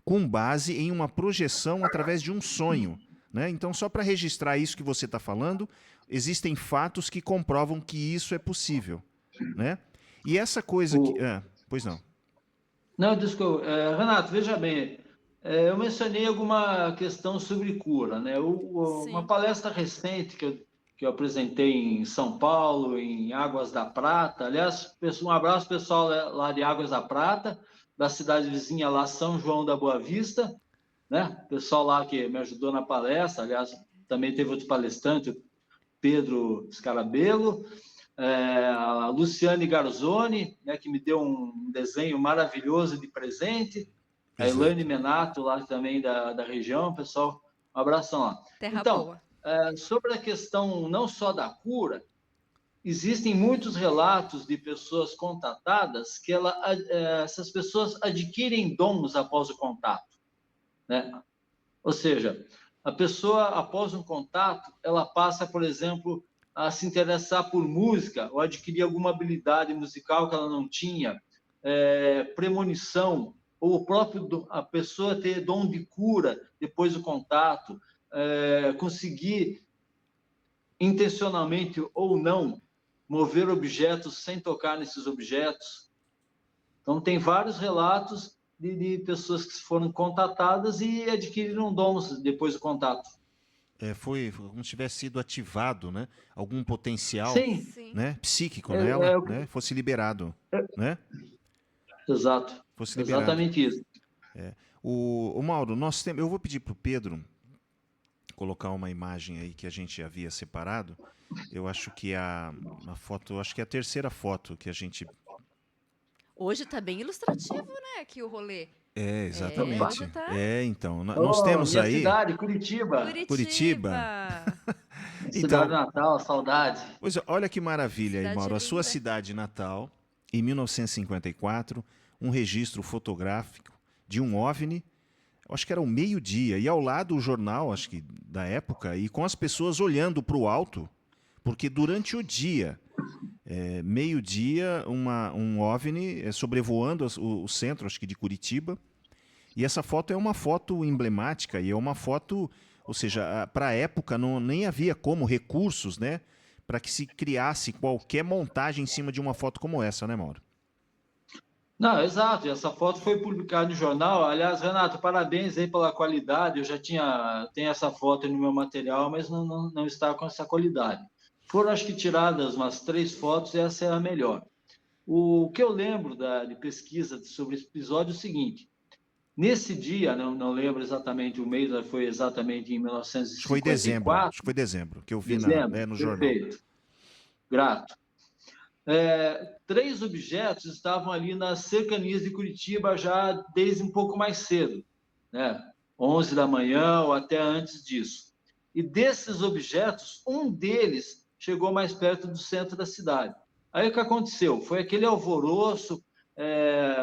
[SPEAKER 1] com base em uma projeção através de um sonho. Né? Então, só para registrar isso que você está falando, existem fatos que comprovam que isso é possível. Né? E essa coisa que... pois não.
[SPEAKER 3] Não, desculpa. Renato, veja bem, eu mencionei alguma questão sobre cura. Né? Uma palestra recente que eu apresentei em São Paulo, em Águas da Prata. Aliás, um abraço pessoal lá de Águas da Prata, da cidade vizinha lá, São João da Boa Vista, né? O pessoal lá que me ajudou na palestra, aliás, também teve outro palestrante, o Pedro Scarabello, a Luciane Garzoni, né, que me deu um desenho maravilhoso de presente, a Elaine Menato, lá também da região, pessoal, um abração lá.
[SPEAKER 2] Terra
[SPEAKER 3] então,
[SPEAKER 2] boa.
[SPEAKER 3] Sobre a questão não só da cura, existem muitos relatos de pessoas contatadas que essas pessoas adquirem dons após o contato. Né? Ou seja, a pessoa, após um contato, ela passa, por exemplo, a se interessar por música ou adquirir alguma habilidade musical que ela não tinha, premonição, ou a pessoa ter dom de cura depois do contato, conseguir intencionalmente ou não, mover objetos sem tocar nesses objetos. Então, tem vários relatos de pessoas que foram contatadas e adquiriram dons depois do contato.
[SPEAKER 1] Foi como se tivesse sido ativado, né? Algum potencial,
[SPEAKER 3] Sim,
[SPEAKER 2] Sim.
[SPEAKER 1] né? Psíquico
[SPEAKER 3] é,
[SPEAKER 1] nela,
[SPEAKER 3] é,
[SPEAKER 1] né? Fosse liberado, né?
[SPEAKER 3] exato,
[SPEAKER 1] Fosse liberado.
[SPEAKER 3] exatamente isso.
[SPEAKER 1] O Mauro, nós temos. Eu vou pedir para o Pedro colocar uma imagem aí que a gente havia separado. Eu acho que a foto, acho que é a terceira foto que a gente.
[SPEAKER 2] Hoje tá bem ilustrativo, né, aqui o rolê.
[SPEAKER 1] Exatamente.
[SPEAKER 2] Hoje tá
[SPEAKER 1] Então, nós
[SPEAKER 3] Oh,
[SPEAKER 1] temos
[SPEAKER 3] minha
[SPEAKER 1] aí
[SPEAKER 3] cidade, Curitiba.
[SPEAKER 1] Curitiba.
[SPEAKER 2] Curitiba.
[SPEAKER 3] Cidade
[SPEAKER 1] Então,
[SPEAKER 3] natal, saudade.
[SPEAKER 1] pois é, olha que maravilha aí,
[SPEAKER 2] Cidade
[SPEAKER 1] Mauro. A sua
[SPEAKER 2] linda.
[SPEAKER 1] cidade natal, em 1954, um registro fotográfico de um OVNI. Acho que era o meio-dia, e ao lado o jornal, acho que da época, e com as pessoas olhando para o alto, porque durante o dia, meio-dia, um OVNI sobrevoando o centro, acho que de Curitiba, e essa foto é uma foto emblemática, e é uma foto, ou seja, para a época nem havia como recursos, né, para que se criasse qualquer montagem em cima de uma foto como essa, né, Mauro?
[SPEAKER 3] Não, exato. E essa foto foi publicada no jornal. Aliás, Renato, parabéns aí pela qualidade. Eu já tenho essa foto no meu material, mas não está com essa qualidade. Foram, acho que, tiradas umas 3 fotos e essa é a melhor. O que eu lembro de pesquisa sobre esse episódio é o seguinte: nesse dia, não lembro exatamente o mês, mas foi exatamente em
[SPEAKER 1] Acho que foi dezembro,
[SPEAKER 3] 1954,
[SPEAKER 1] acho que foi dezembro, que eu vi
[SPEAKER 3] dezembro,
[SPEAKER 1] no jornal.
[SPEAKER 3] perfeito, grato. 3 objetos estavam ali nas cercanias de Curitiba já desde um pouco mais cedo, né? 11 da manhã ou até antes disso. E desses objetos, um deles chegou mais perto do centro da cidade. Aí o que aconteceu? Foi aquele alvoroço,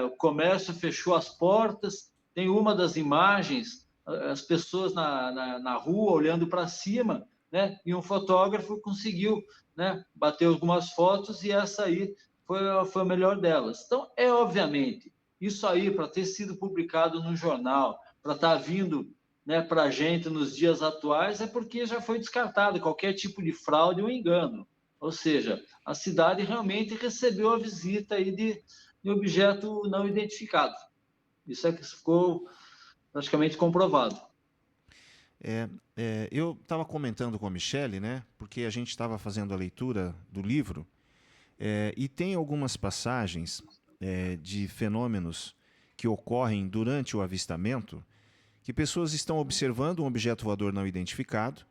[SPEAKER 3] o comércio fechou as portas, tem uma das imagens, as pessoas na rua olhando para cima, né? E um fotógrafo conseguiu, né, bateu algumas fotos e essa aí foi a melhor delas. Então, obviamente, isso aí, para ter sido publicado no jornal, para estar vindo, né, para a gente nos dias atuais, é porque já foi descartado qualquer tipo de fraude ou engano. Ou seja, a cidade realmente recebeu a visita aí de objeto não identificado. Isso é que ficou praticamente comprovado.
[SPEAKER 1] Eu estava comentando com a Michele, né? Porque a gente estava fazendo a leitura do livro, e tem algumas passagens de fenômenos que ocorrem durante o avistamento, que pessoas estão observando um objeto voador não identificado,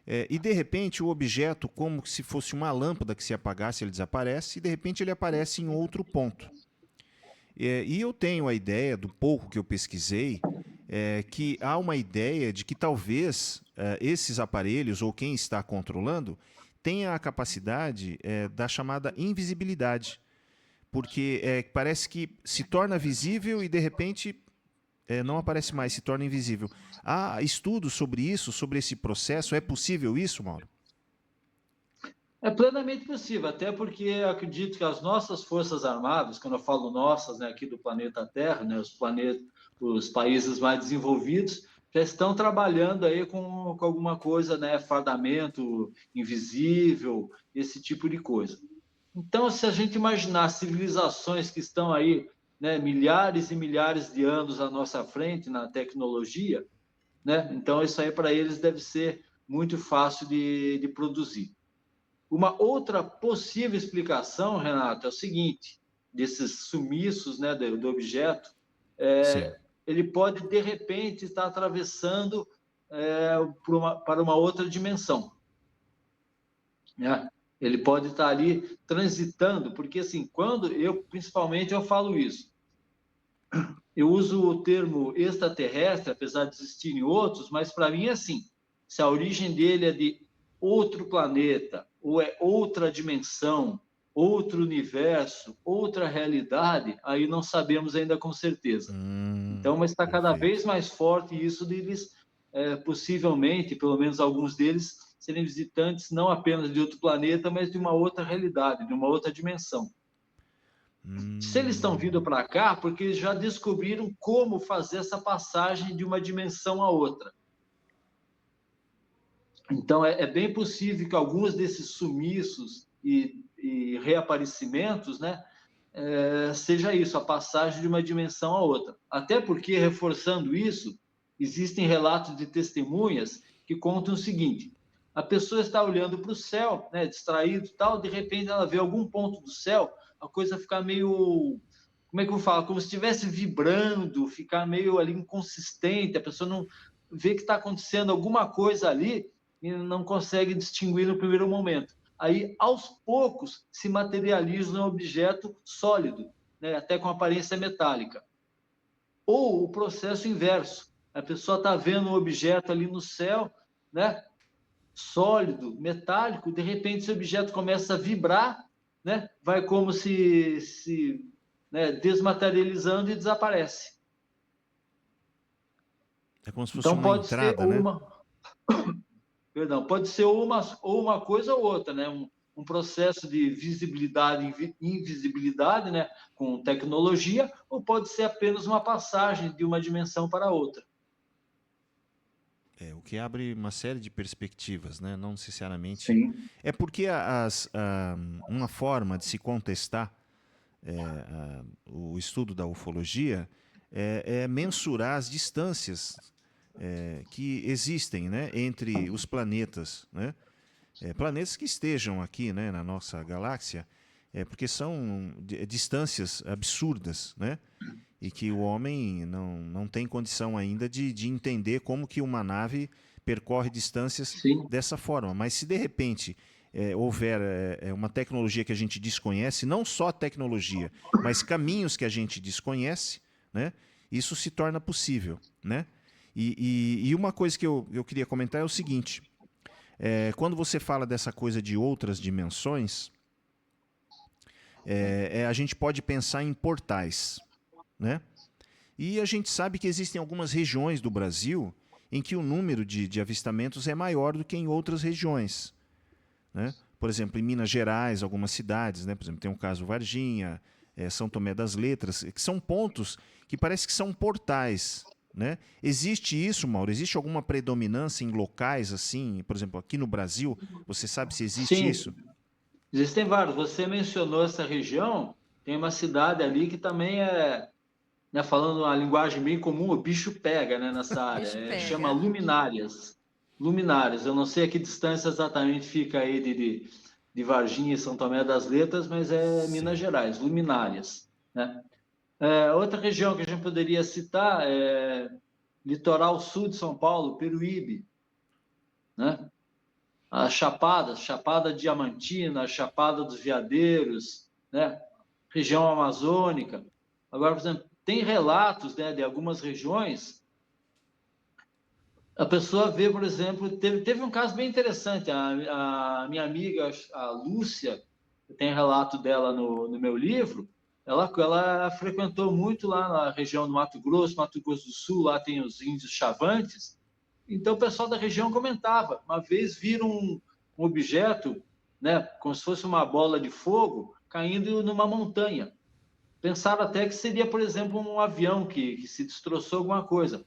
[SPEAKER 1] e de repente o objeto, como se fosse uma lâmpada que se apagasse, ele desaparece, e de repente ele aparece em outro ponto. E eu tenho a ideia, do pouco que eu pesquisei, que há uma ideia de que talvez esses aparelhos, ou quem está controlando, tenha a capacidade da chamada invisibilidade. Porque parece que se torna visível e, de repente, não aparece mais, se torna invisível. Há estudos sobre isso, sobre esse processo? É possível isso, Mauro?
[SPEAKER 3] É plenamente possível, até porque eu acredito que as nossas forças armadas, quando eu falo nossas, né, aqui do planeta Terra, né, os países mais desenvolvidos, já estão trabalhando aí com alguma coisa, né, fardamento invisível, esse tipo de coisa. Então, se a gente imaginar civilizações que estão aí, né, milhares e milhares de anos à nossa frente na tecnologia, né, então isso aí para eles deve ser muito fácil de produzir. Uma outra possível explicação, Renato, é o seguinte: desses sumiços, né, do objeto,
[SPEAKER 1] Sim.
[SPEAKER 3] ele pode, de repente, estar atravessando para uma outra dimensão, né? Ele pode estar ali transitando, porque, assim, principalmente, eu falo isso, eu uso o termo extraterrestre, apesar de existirem outros, mas para mim é assim: se a origem dele é de outro planeta, ou é outra dimensão, outro universo, outra realidade, aí não sabemos ainda com certeza. Então, mas está cada
[SPEAKER 1] Perfeito.
[SPEAKER 3] vez mais forte isso deles, possivelmente, pelo menos alguns deles, serem visitantes não apenas de outro planeta, mas de uma outra realidade, de uma outra dimensão. Se eles estão vindo para cá, porque eles já descobriram como fazer essa passagem de uma dimensão a outra. Então, é bem possível que alguns desses sumiços e reaparecimentos, né, seja isso, a passagem de uma dimensão a outra. Até porque, reforçando isso, existem relatos de testemunhas que contam o seguinte: a pessoa está olhando para o céu, né, distraído e tal, de repente ela vê algum ponto do céu, a coisa fica meio, como é que eu falo? Como se estivesse vibrando, ficar meio ali inconsistente, a pessoa não vê que está acontecendo alguma coisa ali e não consegue distinguir no primeiro momento. Aí, aos poucos, se materializa um objeto sólido, né, até com aparência metálica. Ou o processo inverso, a pessoa está vendo um objeto ali no céu, né, sólido, metálico, de repente esse objeto começa a vibrar, né, vai como se né, desmaterializando e desaparece.
[SPEAKER 1] É como se fosse
[SPEAKER 3] Então
[SPEAKER 1] uma
[SPEAKER 3] pode ser
[SPEAKER 1] entrada, né?
[SPEAKER 3] perdão, pode ser ou uma coisa ou outra, né? Um processo de visibilidade e invisibilidade, né? Com tecnologia, ou pode ser apenas uma passagem de uma dimensão para outra.
[SPEAKER 1] O que abre uma série de perspectivas, né? Não necessariamente.
[SPEAKER 3] Sim.
[SPEAKER 1] É porque uma forma de se contestar o estudo da ufologia é mensurar as distâncias que existem, né, entre os planetas, né? Planetas que estejam aqui, né, na nossa galáxia, porque são distâncias absurdas, né? E que o homem não tem condição ainda de entender como que uma nave percorre distâncias
[SPEAKER 3] Sim.
[SPEAKER 1] dessa forma. Mas se de repente houver uma tecnologia que a gente desconhece, não só tecnologia, mas caminhos que a gente desconhece, né? Isso se torna possível, né? E uma coisa que eu queria comentar é o seguinte: quando você fala dessa coisa de outras dimensões, a gente pode pensar em portais, né? E a gente sabe que existem algumas regiões do Brasil em que o número de avistamentos é maior do que em outras regiões, né? Por exemplo, em Minas Gerais, algumas cidades, né? Por exemplo, tem o caso Varginha, São Tomé das Letras, que são pontos que parece que são portais, né? Existe isso, Mauro? Existe alguma predominância em locais assim? Por exemplo, aqui no Brasil, você sabe se existe
[SPEAKER 3] Sim,
[SPEAKER 1] isso?
[SPEAKER 3] existem vários. Você mencionou essa região, tem uma cidade ali que também né, falando uma linguagem bem comum, o bicho pega, né, nessa área.
[SPEAKER 2] Bicho
[SPEAKER 3] Chama
[SPEAKER 2] pega.
[SPEAKER 3] Luminárias. Luminárias. Eu não sei a que distância exatamente fica aí de Varginha e São Tomé das Letras, mas é Minas
[SPEAKER 1] Sim.
[SPEAKER 3] Gerais, Luminárias, né? Outra região que a gente poderia citar é litoral sul de São Paulo, Peruíbe, né? As Chapadas, Chapada Diamantina, Chapada dos Veadeiros, né? Região amazônica. Agora, por exemplo, tem relatos, né, de algumas regiões. A pessoa vê, por exemplo, teve um caso bem interessante. A minha amiga, a Lúcia, tem relato dela no meu livro. Ela frequentou muito lá na região do Mato Grosso do Sul, lá tem os índios Chavantes. Então, o pessoal da região comentava. Uma vez viram um objeto, né, como se fosse uma bola de fogo, caindo numa montanha. Pensaram até que seria, por exemplo, um avião que se destroçou alguma coisa.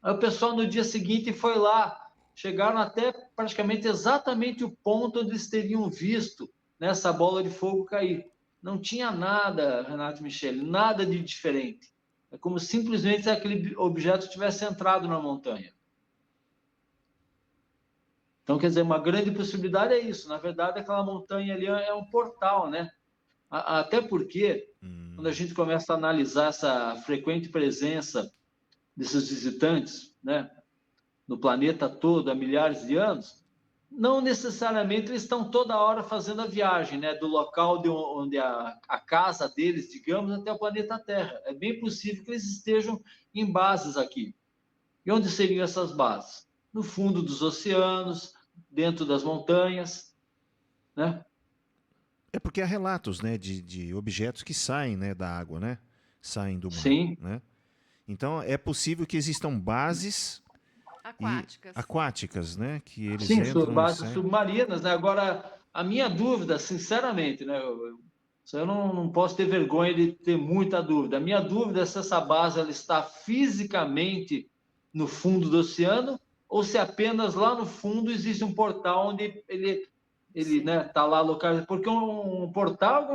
[SPEAKER 3] Aí o pessoal no dia seguinte foi lá, chegaram até praticamente exatamente o ponto onde eles teriam visto nessa bola de fogo cair. Não tinha nada, Renato Michele, nada de diferente. É como simplesmente se aquele objeto tivesse entrado na montanha. Então, quer dizer, uma grande possibilidade é isso. Na verdade, aquela montanha ali é um portal, né? Até porque, quando a gente começa a analisar essa frequente presença desses visitantes, né, no planeta todo há milhares de anos, não necessariamente eles estão toda hora fazendo a viagem, né, do local onde a casa deles, digamos, até o planeta Terra. É bem possível que eles estejam em bases aqui. E onde seriam essas bases? No fundo dos oceanos, dentro das montanhas, né?
[SPEAKER 1] É porque há relatos, né, de objetos que saem, né, da água, né? Saem do mar,
[SPEAKER 3] Sim,
[SPEAKER 1] né? Então é possível que existam bases e
[SPEAKER 2] Aquáticas.
[SPEAKER 1] aquáticas, né, que eles
[SPEAKER 3] sim,
[SPEAKER 1] entram e
[SPEAKER 3] bases
[SPEAKER 1] saem.
[SPEAKER 3] submarinas, né? Agora, a minha dúvida, sinceramente, né? Eu não posso ter vergonha de ter muita dúvida. A minha dúvida é se essa base ela está fisicamente no fundo do oceano ou se apenas lá no fundo existe um portal onde ele né, tá lá localizado. Porque um portal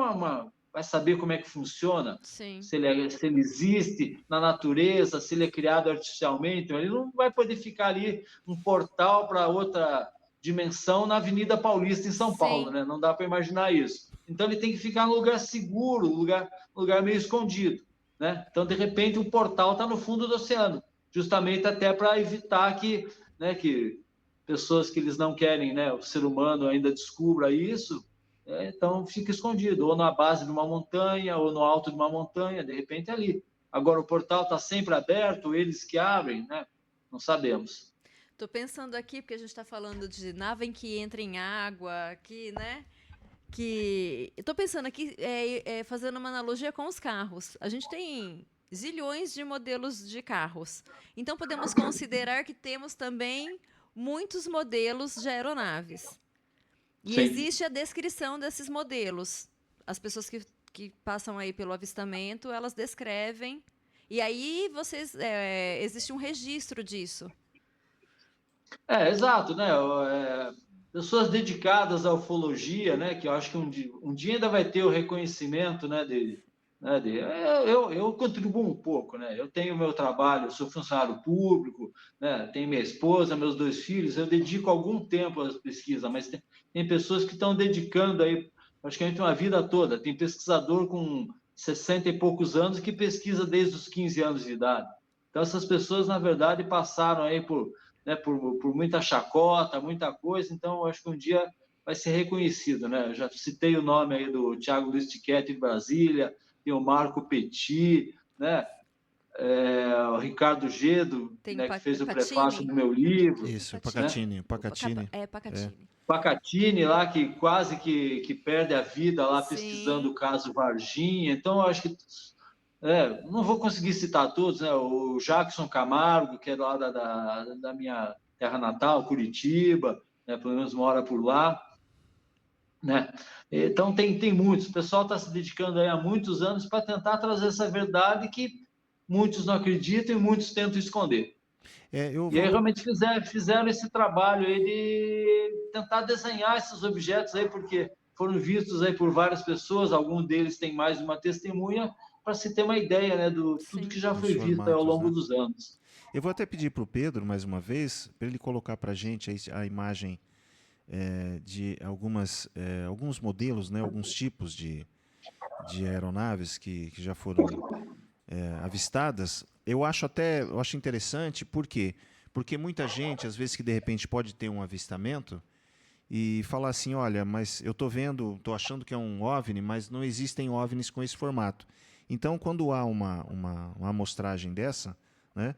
[SPEAKER 3] vai saber como é que funciona,
[SPEAKER 2] Sim.
[SPEAKER 3] se ele existe na natureza, se ele é criado artificialmente. Ele não vai poder ficar ali um portal para outra dimensão na Avenida Paulista, em São Paulo, né? Não dá para imaginar isso. Então, ele tem que ficar num lugar seguro, lugar meio escondido, né? Então, de repente, o portal está no fundo do oceano, justamente até para evitar que, né, que pessoas que eles não querem, né, o ser humano ainda descubra isso, então fica escondido, ou na base de uma montanha, ou no alto de uma montanha, de repente ali. Agora, o portal está sempre aberto, eles que abrem, né? Não sabemos.
[SPEAKER 2] Tô pensando aqui, porque a gente está falando de nave que entra em água, aqui, né? Eu tô pensando aqui, fazendo uma analogia com os carros. A gente tem zilhões de modelos de carros. Então, podemos considerar que temos também muitos modelos de aeronaves. E
[SPEAKER 3] Sim.
[SPEAKER 2] existe a descrição desses modelos. As pessoas que passam aí pelo avistamento, elas descrevem. E aí, existe um registro disso.
[SPEAKER 3] Exato, né? Pessoas dedicadas à ufologia, né? Que eu acho que um dia ainda vai ter o reconhecimento, né? Eu contribuo um pouco, né? Eu tenho meu trabalho, eu sou funcionário público, né? Tenho minha esposa, meus 2 filhos. Eu dedico algum tempo às pesquisas, mas tem pessoas que estão dedicando aí praticamente uma vida toda. Tem pesquisador com 60 e poucos anos que pesquisa desde os 15 anos de idade. Então, essas pessoas, na verdade, passaram aí por muita chacota, muita coisa, então eu acho que um dia vai ser reconhecido, né? Eu já citei o nome aí do Thiago Luiz Tiquete de Brasília, tem o Marco Petit, né? O Ricardo Gedo, né, que fez o prefácio do meu livro.
[SPEAKER 1] Isso,
[SPEAKER 3] Pacatini.
[SPEAKER 1] Né? Pacatini.
[SPEAKER 2] Pacatini.
[SPEAKER 3] Pacatini lá, que quase que perde a vida lá,
[SPEAKER 2] Sim.
[SPEAKER 3] pesquisando o caso Varginha. Então, eu acho que não vou conseguir citar todos, né? O Jackson Camargo, que é lá da minha terra natal, Curitiba, né? Pelo menos mora por lá, né? Então tem muitos. O pessoal está se dedicando aí há muitos anos para tentar trazer essa verdade que muitos não acreditam e muitos tentam esconder. E aí realmente fizeram esse trabalho aí de tentar desenhar esses objetos aí, porque foram vistos aí por várias pessoas, alguns deles têm mais de uma testemunha, para se ter uma ideia, né, do tudo que já foi visto ao longo dos anos.
[SPEAKER 1] Eu vou até pedir para o Pedro, mais uma vez, para ele colocar para a gente a imagem de alguns modelos, né, alguns tipos de aeronaves que já foram avistadas. Eu acho interessante, por quê? Porque muita gente, às vezes, que de repente pode ter um avistamento e falar assim, olha, mas eu estou achando que é um OVNI, mas não existem OVNIs com esse formato. Então, quando há uma amostragem dessa, né,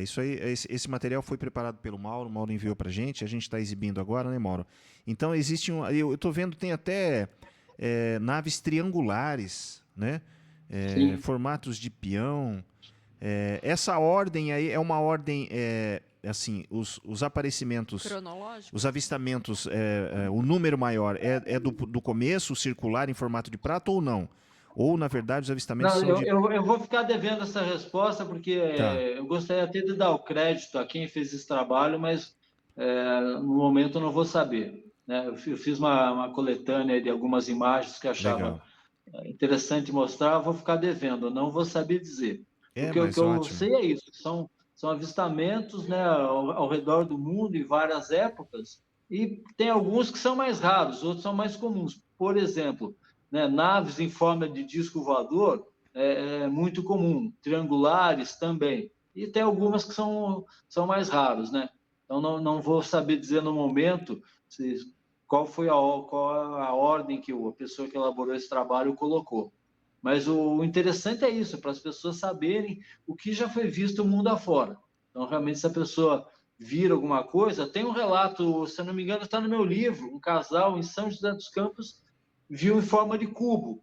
[SPEAKER 1] isso aí, esse material foi preparado pelo Mauro, o Mauro enviou para a gente está exibindo agora, né, Mauro? Então, eu estou vendo, tem até naves triangulares, né, formatos de peão. Essa ordem aí é uma ordem, assim, os aparecimentos, os avistamentos, o número maior é do começo, circular em formato de prato ou não? Ou, na verdade, os avistamentos são
[SPEAKER 3] eu vou ficar devendo essa resposta, porque eu gostaria até de dar o crédito a quem fez esse trabalho, mas no momento eu não vou saber, né? Eu fiz uma coletânea de algumas imagens que eu achava interessante mostrar, eu vou ficar devendo, eu não vou saber dizer. Porque o que eu sei é isso, são avistamentos, né, ao redor do mundo, em várias épocas, e tem alguns que são mais raros, outros são mais comuns. Por exemplo, né, naves em forma de disco voador é muito comum, triangulares também, e tem algumas que são mais raros, né? Então não vou saber dizer no momento qual a ordem que a pessoa que elaborou esse trabalho colocou. Mas o interessante é isso, para as pessoas saberem o que já foi visto mundo afora. Então, realmente, se a pessoa vir alguma coisa, tem um relato, se eu não me engano, está no meu livro, um casal em São José dos Campos viu em forma de cubo,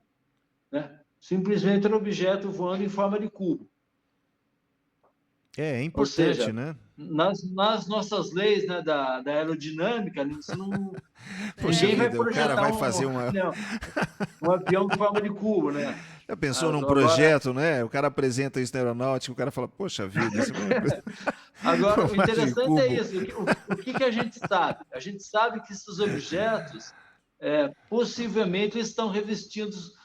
[SPEAKER 3] né? Simplesmente um objeto voando em forma de cubo.
[SPEAKER 1] É importante,
[SPEAKER 3] ou seja,
[SPEAKER 1] né?
[SPEAKER 3] Nas nossas leis, né, da aerodinâmica, isso não...
[SPEAKER 1] Poxa
[SPEAKER 3] ninguém vai
[SPEAKER 1] vida,
[SPEAKER 3] projetar
[SPEAKER 1] o cara vai fazer
[SPEAKER 3] um avião em forma de cubo, né?
[SPEAKER 1] Já pensou num projeto, né? O cara apresenta isso na aeronáutica, o cara fala, poxa vida, isso é uma coisa...
[SPEAKER 3] Agora, o
[SPEAKER 1] Formato de
[SPEAKER 3] interessante é
[SPEAKER 1] cubo.
[SPEAKER 3] isso. O que a gente sabe? A gente sabe que esses objetos, possivelmente, são revestidos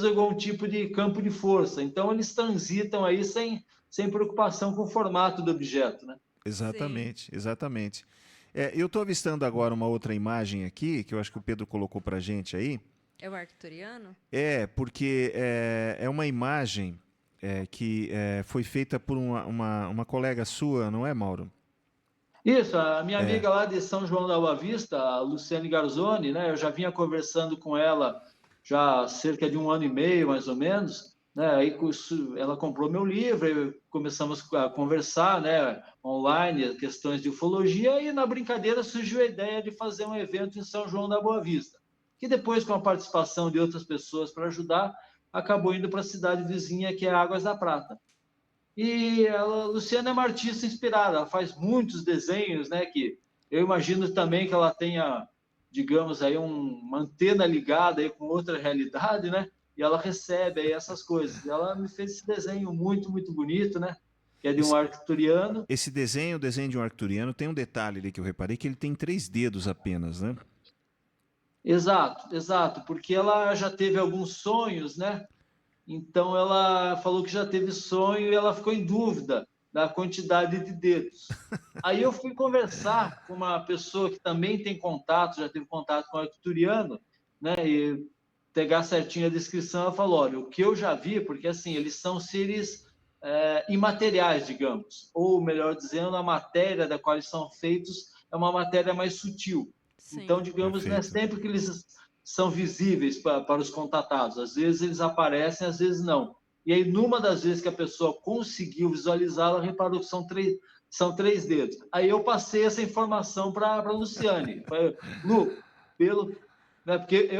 [SPEAKER 3] de algum tipo de campo de força. Então, eles transitam aí sem preocupação com o formato do objeto, né?
[SPEAKER 2] Sim.
[SPEAKER 1] Exatamente, exatamente. Eu estou avistando agora uma outra imagem aqui, que eu acho que o Pedro colocou para gente aí.
[SPEAKER 2] É o arcturiano?
[SPEAKER 1] Porque é uma imagem que foi feita por uma colega sua, não é, Mauro?
[SPEAKER 3] Isso, a minha
[SPEAKER 1] É,
[SPEAKER 3] amiga lá de São João da Boa Vista, a Luciane Garzoni, né? Eu já vinha conversando com ela já há cerca de 1 ano e meio, mais ou menos, né? Aí ela comprou meu livro, aí começamos a conversar, né? Online, questões de ufologia, e na brincadeira surgiu a ideia de fazer um evento em São João da Boa Vista, que depois, com a participação de outras pessoas para ajudar, acabou indo para a cidade vizinha, que é Águas da Prata. E a Luciana é uma artista inspirada, ela faz muitos desenhos, né? Que eu imagino também que ela tenha, digamos, aí uma antena ligada aí com outra realidade, né? E ela recebe aí essas coisas. Ela me fez esse desenho muito, muito bonito, né? Que é de um
[SPEAKER 1] esse,
[SPEAKER 3] arcturiano.
[SPEAKER 1] esse desenho, o desenho de um arcturiano, tem um detalhe ali que eu reparei, que ele tem 3 dedos apenas, né?
[SPEAKER 3] Exato, exato, porque ela já teve alguns sonhos, né? Então ela falou que já teve sonho e ela ficou em dúvida da quantidade de dedos. Aí eu fui conversar com uma pessoa que também tem contato, já teve contato com o arcturiano, né? E pegar certinho a descrição, ela falou: olha, o que eu já vi, porque assim, eles são seres imateriais, digamos, ou melhor dizendo, a matéria da qual eles são feitos é uma matéria mais sutil. Então,
[SPEAKER 2] Sim.
[SPEAKER 3] digamos, não é
[SPEAKER 1] Perfeito.
[SPEAKER 3] sempre que eles são visíveis para os contatados. Às vezes eles aparecem, às vezes não. E aí, numa das vezes que a pessoa conseguiu visualizá-la, reparou que são três dedos. Aí eu passei essa informação para a Luciane. Falei, Lu, né, porque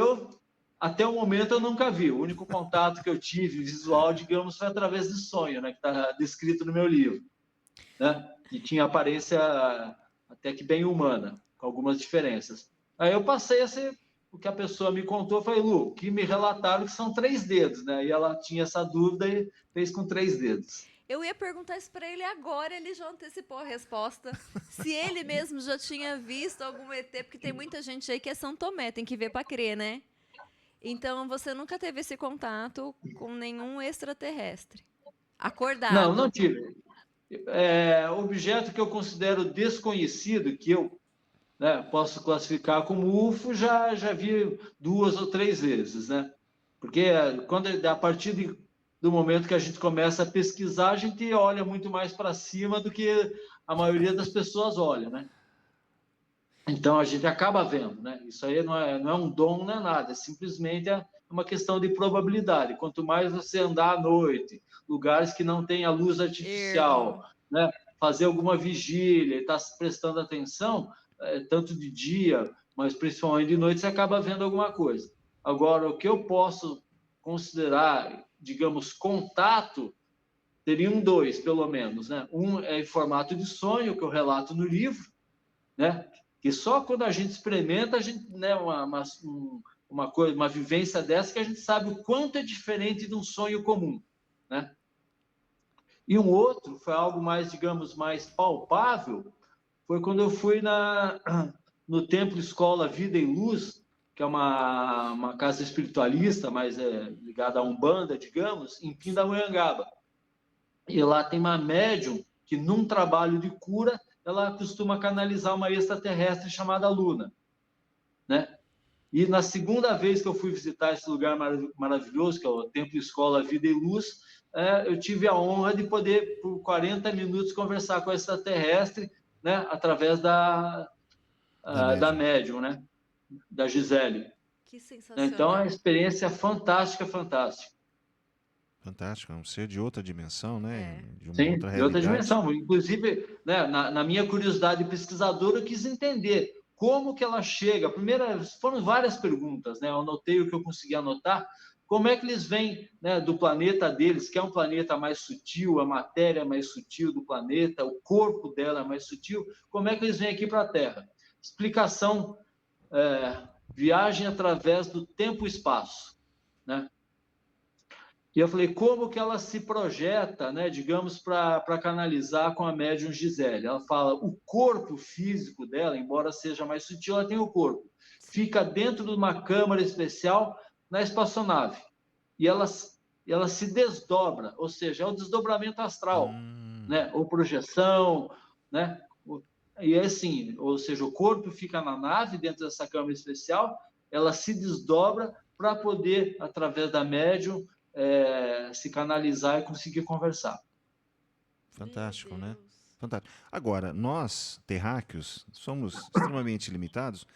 [SPEAKER 3] até o momento, eu nunca vi. O único contato que eu tive visual, digamos, foi através do sonho, né, que está descrito no meu livro, né, que tinha aparência até que bem humana, com algumas diferenças. Aí eu passei o que a pessoa me contou, eu falei, Lu, que me relataram que são 3 dedos, né? E ela tinha essa dúvida e fez com 3 dedos.
[SPEAKER 2] Eu ia perguntar isso pra ele agora, ele já antecipou a resposta. Se ele mesmo já tinha visto algum ET, porque tem muita gente aí que é São Tomé, tem que ver pra crer, né? Então você nunca teve esse contato com nenhum extraterrestre.
[SPEAKER 3] Não, não
[SPEAKER 2] Acordado.
[SPEAKER 3] tive. Objeto que eu considero desconhecido, que eu, né, posso classificar como UFO, já vi 2 ou 3 vezes, né? Porque a partir do momento que a gente começa a pesquisar, a gente olha muito mais para cima do que a maioria das pessoas olha, né? Então a gente acaba vendo, né? Isso aí não é um dom, não é nada, simplesmente é uma questão de probabilidade. Quanto mais você andar à noite, lugares que não tenha luz artificial,
[SPEAKER 2] Ergo.
[SPEAKER 3] né? Fazer alguma vigília, estar prestando atenção, tanto de dia, mas principalmente de noite, você acaba vendo alguma coisa. Agora, o que eu posso considerar, digamos, contato, teriam dois, pelo menos, né? Um é em formato de sonho, que eu relato no livro, né? Que só quando a gente experimenta, a gente, né, uma coisa, uma vivência dessa, que a gente sabe o quanto é diferente de um sonho comum, né? E um outro foi algo mais, digamos, mais palpável, foi quando eu fui no Templo Escola Vida e Luz, que é uma casa espiritualista, mas ligada à Umbanda, digamos, em Pindamonhangaba. E lá tem uma médium que, num trabalho de cura, ela costuma canalizar uma extraterrestre chamada Luna, né? E na segunda vez que eu fui visitar esse lugar maravilhoso, que é o Templo Escola Vida e Luz, eu tive a honra de poder, por 40 minutos, conversar com a extraterrestre, né, através
[SPEAKER 1] Da
[SPEAKER 3] da
[SPEAKER 1] médium.
[SPEAKER 3] médium, né, da Gisele.
[SPEAKER 2] Que
[SPEAKER 3] Então, é uma
[SPEAKER 2] sensacional.
[SPEAKER 3] experiência fantástica, fantástica.
[SPEAKER 1] Fantástico, é um ser de outra dimensão, né?
[SPEAKER 2] É.
[SPEAKER 1] De uma
[SPEAKER 3] Sim,
[SPEAKER 1] outra
[SPEAKER 3] de outra
[SPEAKER 1] realidade.
[SPEAKER 3] dimensão. Inclusive, né, na minha curiosidade pesquisadora, eu quis entender como que ela chega. Foram várias perguntas, né? Eu anotei o que eu consegui anotar. Como é que eles vêm, né, do planeta deles, que é um planeta mais sutil, a matéria mais sutil do planeta, o corpo dela é mais sutil, como é que eles vêm aqui para a Terra? Explicação, viagem através do tempo e espaço, né? E eu falei, como que ela se projeta, né, digamos, para canalizar com a médium Gisele? Ela fala, o corpo físico dela, embora seja mais sutil, ela tem o corpo.
[SPEAKER 2] Sim.
[SPEAKER 3] Fica dentro de uma câmara especial na espaçonave. E ela se desdobra, ou seja, é o desdobramento astral, né? Ou projeção, né? E é assim, ou seja, o corpo fica na nave, dentro dessa câmara especial, ela se desdobra para poder, através da médium, se canalizar e conseguir conversar.
[SPEAKER 1] Fantástico,
[SPEAKER 2] Meu
[SPEAKER 1] né?
[SPEAKER 2] Deus.
[SPEAKER 1] Fantástico. Agora, nós, terráqueos, somos extremamente limitados,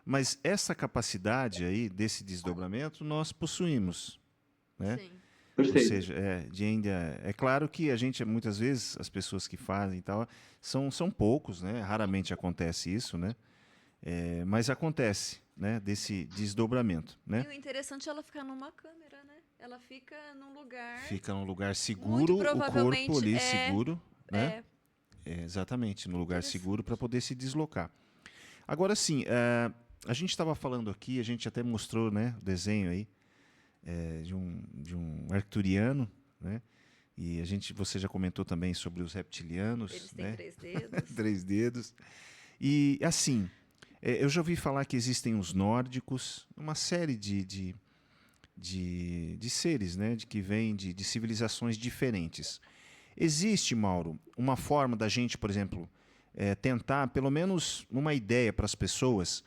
[SPEAKER 1] mas essa capacidade aí desse desdobramento nós possuímos, né?
[SPEAKER 2] Sim.
[SPEAKER 1] Ou
[SPEAKER 3] Perfeito.
[SPEAKER 1] seja, é claro que a gente, muitas vezes, as pessoas que fazem e tal, são poucos, né? Raramente acontece isso, né? Mas acontece, né? Desse desdobramento,
[SPEAKER 2] E
[SPEAKER 1] né?
[SPEAKER 2] o interessante é ela ficar numa câmera, né? Ela fica num lugar
[SPEAKER 1] Fica num lugar
[SPEAKER 2] muito
[SPEAKER 1] seguro, o corpo
[SPEAKER 2] provavelmente
[SPEAKER 1] ali seguro, né?
[SPEAKER 2] é
[SPEAKER 1] Exatamente, no lugar seguro para
[SPEAKER 2] interessante.
[SPEAKER 1] poder se deslocar. Agora sim, a gente estava falando aqui, a gente até mostrou, né, o desenho aí de um arcturiano, né? E você já comentou também sobre os reptilianos,
[SPEAKER 2] Eles têm
[SPEAKER 1] né?
[SPEAKER 2] 3 dedos.
[SPEAKER 1] 3 dedos. E assim, eu já ouvi falar que existem os nórdicos, uma série de seres, né, que vêm de civilizações diferentes. Existe, Mauro, uma forma da gente, por exemplo, tentar, pelo menos uma ideia para as pessoas,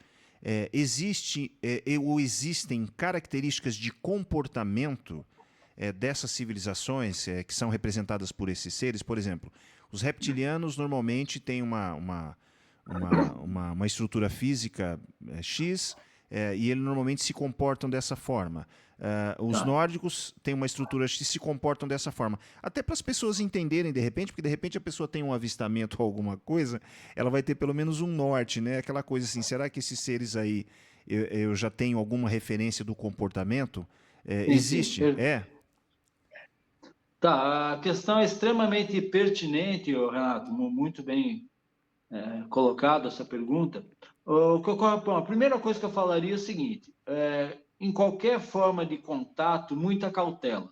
[SPEAKER 1] ou existem características de comportamento dessas civilizações que são representadas por esses seres? Por exemplo, os reptilianos normalmente têm uma estrutura física X, e eles normalmente se comportam dessa forma. Os
[SPEAKER 3] Tá.
[SPEAKER 1] nórdicos têm uma estrutura X e se comportam dessa forma. Até para as pessoas entenderem de repente, porque de repente a pessoa tem um avistamento ou alguma coisa, ela vai ter pelo menos um norte, né? Aquela coisa assim, será que esses seres aí eu já tenho alguma referência do comportamento?
[SPEAKER 3] Sim, sim.
[SPEAKER 1] Existe? É.
[SPEAKER 3] Tá, a questão é extremamente pertinente, ô, Renato, muito bem colocado essa pergunta. Bom, a primeira coisa que eu falaria é o seguinte: em qualquer forma de contato, muita cautela,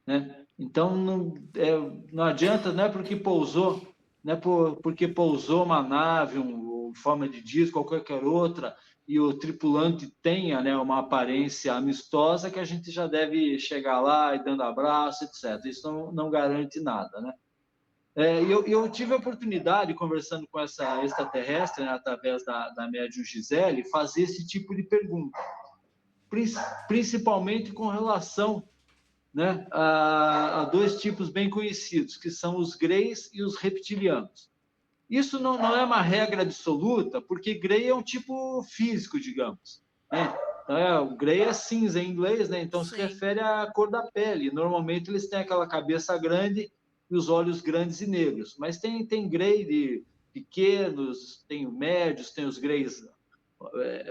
[SPEAKER 3] né? Então não adianta, não é porque pousou, não é porque pousou uma nave, em forma de disco ou qualquer outra, e o tripulante tenha, né, uma aparência amistosa, que a gente já deve chegar lá e dando abraço, etc. Isso não garante nada, né? Eu tive a oportunidade, conversando com essa extraterrestre, né, através da médium Gisele, fazer esse tipo de pergunta, principalmente com relação, né, a dois tipos bem conhecidos, que são os greys e os reptilianos. Isso não é uma regra absoluta, porque grey é um tipo físico, digamos, né? Então, o grey é cinza em inglês, né? Então se
[SPEAKER 2] Sim.
[SPEAKER 3] refere à cor da pele. Normalmente eles têm aquela cabeça grande e os olhos grandes e negros. Mas tem grey de pequenos, tem médios, tem os greys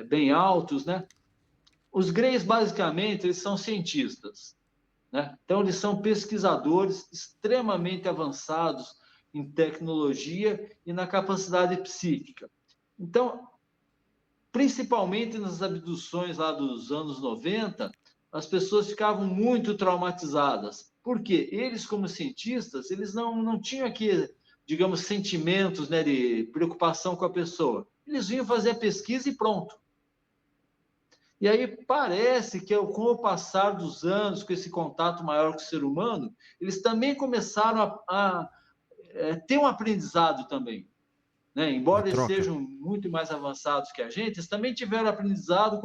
[SPEAKER 3] bem altos, né? Os greys, basicamente, eles são cientistas, né? Então, eles são pesquisadores extremamente avançados em tecnologia e na capacidade psíquica. Então, principalmente nas abduções lá dos anos 90, as pessoas ficavam muito traumatizadas. Por quê? Eles, como cientistas, eles não tinham aqui, digamos, sentimentos, né, de preocupação com a pessoa. Eles vinham fazer a pesquisa e pronto. E aí parece que com o passar dos anos, com esse contato maior com o ser humano, eles também começaram a ter um aprendizado também. Né?
[SPEAKER 1] Uma
[SPEAKER 3] Embora eles
[SPEAKER 1] troca.
[SPEAKER 3] sejam muito mais avançados que a gente, eles também tiveram aprendizado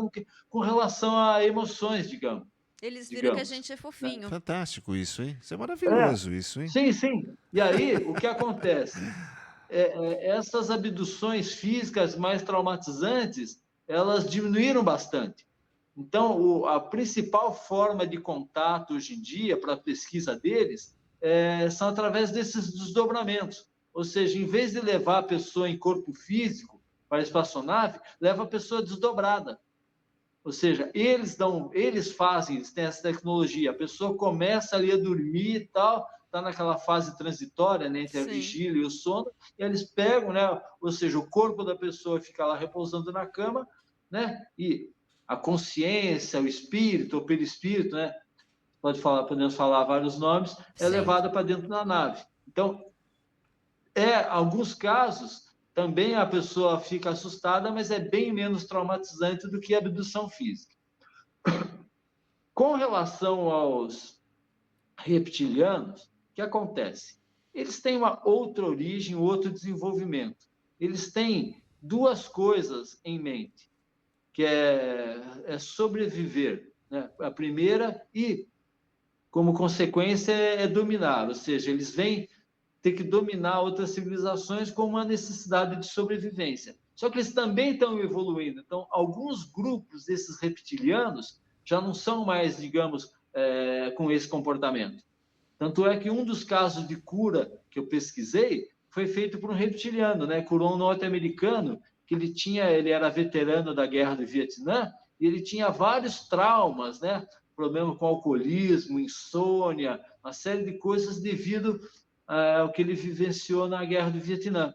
[SPEAKER 3] com relação a emoções,
[SPEAKER 2] Eles viram que a
[SPEAKER 3] digamos.
[SPEAKER 2] gente é
[SPEAKER 3] Né?
[SPEAKER 2] fofinho.
[SPEAKER 1] Fantástico isso, hein? Isso é
[SPEAKER 3] É,
[SPEAKER 1] maravilhoso, isso, hein?
[SPEAKER 3] sim, sim. E aí, o que acontece? Essas abduções físicas mais traumatizantes, elas diminuíram bastante. Então, a principal forma de contato hoje em dia, para a pesquisa deles, são através desses desdobramentos. Ou seja, em vez de levar a pessoa em corpo físico para a espaçonave, leva a pessoa desdobrada. Ou seja, eles fazem, eles têm essa tecnologia. A pessoa começa ali a dormir e tal, está naquela fase transitória, né, entre a
[SPEAKER 2] Sim.
[SPEAKER 3] vigília e o sono, e eles pegam, né, ou seja, o corpo da pessoa fica lá repousando na cama, né, e a consciência, o espírito, o perispírito, né, podemos falar vários nomes, é
[SPEAKER 2] Sim.
[SPEAKER 3] levada para dentro da nave. Então, alguns casos, também a pessoa fica assustada, mas é bem menos traumatizante do que a abdução física. Com relação aos reptilianos, o que acontece? Eles têm uma outra origem, outro desenvolvimento. Eles têm duas coisas em mente, que é sobreviver, né? A primeira, e, como consequência, é dominar, ou seja, eles vêm ter que dominar outras civilizações com uma necessidade de sobrevivência. Só que eles também estão evoluindo. Então, alguns grupos desses reptilianos já não são mais, digamos, com esse comportamento. Tanto é que um dos casos de cura que eu pesquisei foi feito por um reptiliano, né? Curou um norte-americano que ele era veterano da Guerra do Vietnã e ele tinha vários traumas, né? Problema com alcoolismo, insônia, uma série de coisas devido ao que ele vivenciou na Guerra do Vietnã.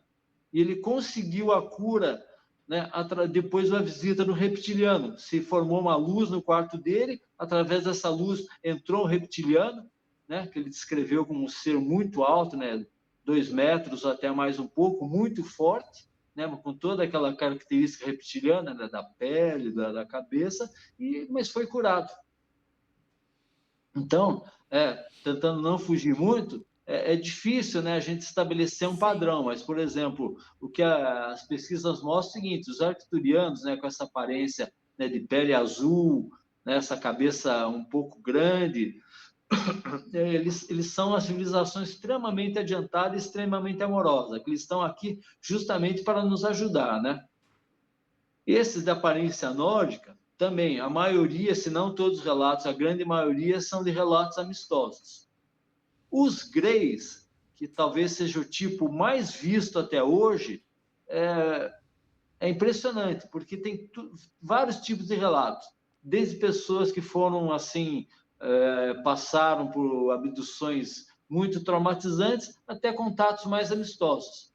[SPEAKER 3] E ele conseguiu a cura, né, depois da visita do reptiliano. Se formou uma luz no quarto dele, através dessa luz entrou um reptiliano, né, que ele descreveu como um ser muito alto, né, 2 metros até mais um pouco, muito forte, né, com toda aquela característica reptiliana, né, da pele, da cabeça, mas foi curado. Então, tentando não fugir muito, é difícil, né, a gente estabelecer um padrão, mas, por exemplo, o que as pesquisas mostram é o seguinte: os arcturianos, né, com essa aparência, né, de pele azul, né, essa cabeça um pouco grande, eles são uma civilização extremamente adiantada e extremamente amorosa, que eles estão aqui justamente para nos ajudar, né? Esses de aparência nórdica, também, a maioria, se não todos os relatos, a grande maioria são de relatos amistosos. Os greys, que talvez seja o tipo mais visto até hoje, é impressionante, porque tem vários tipos de relatos, desde pessoas que foram assim, passaram por abduções muito traumatizantes, até contatos mais amistosos.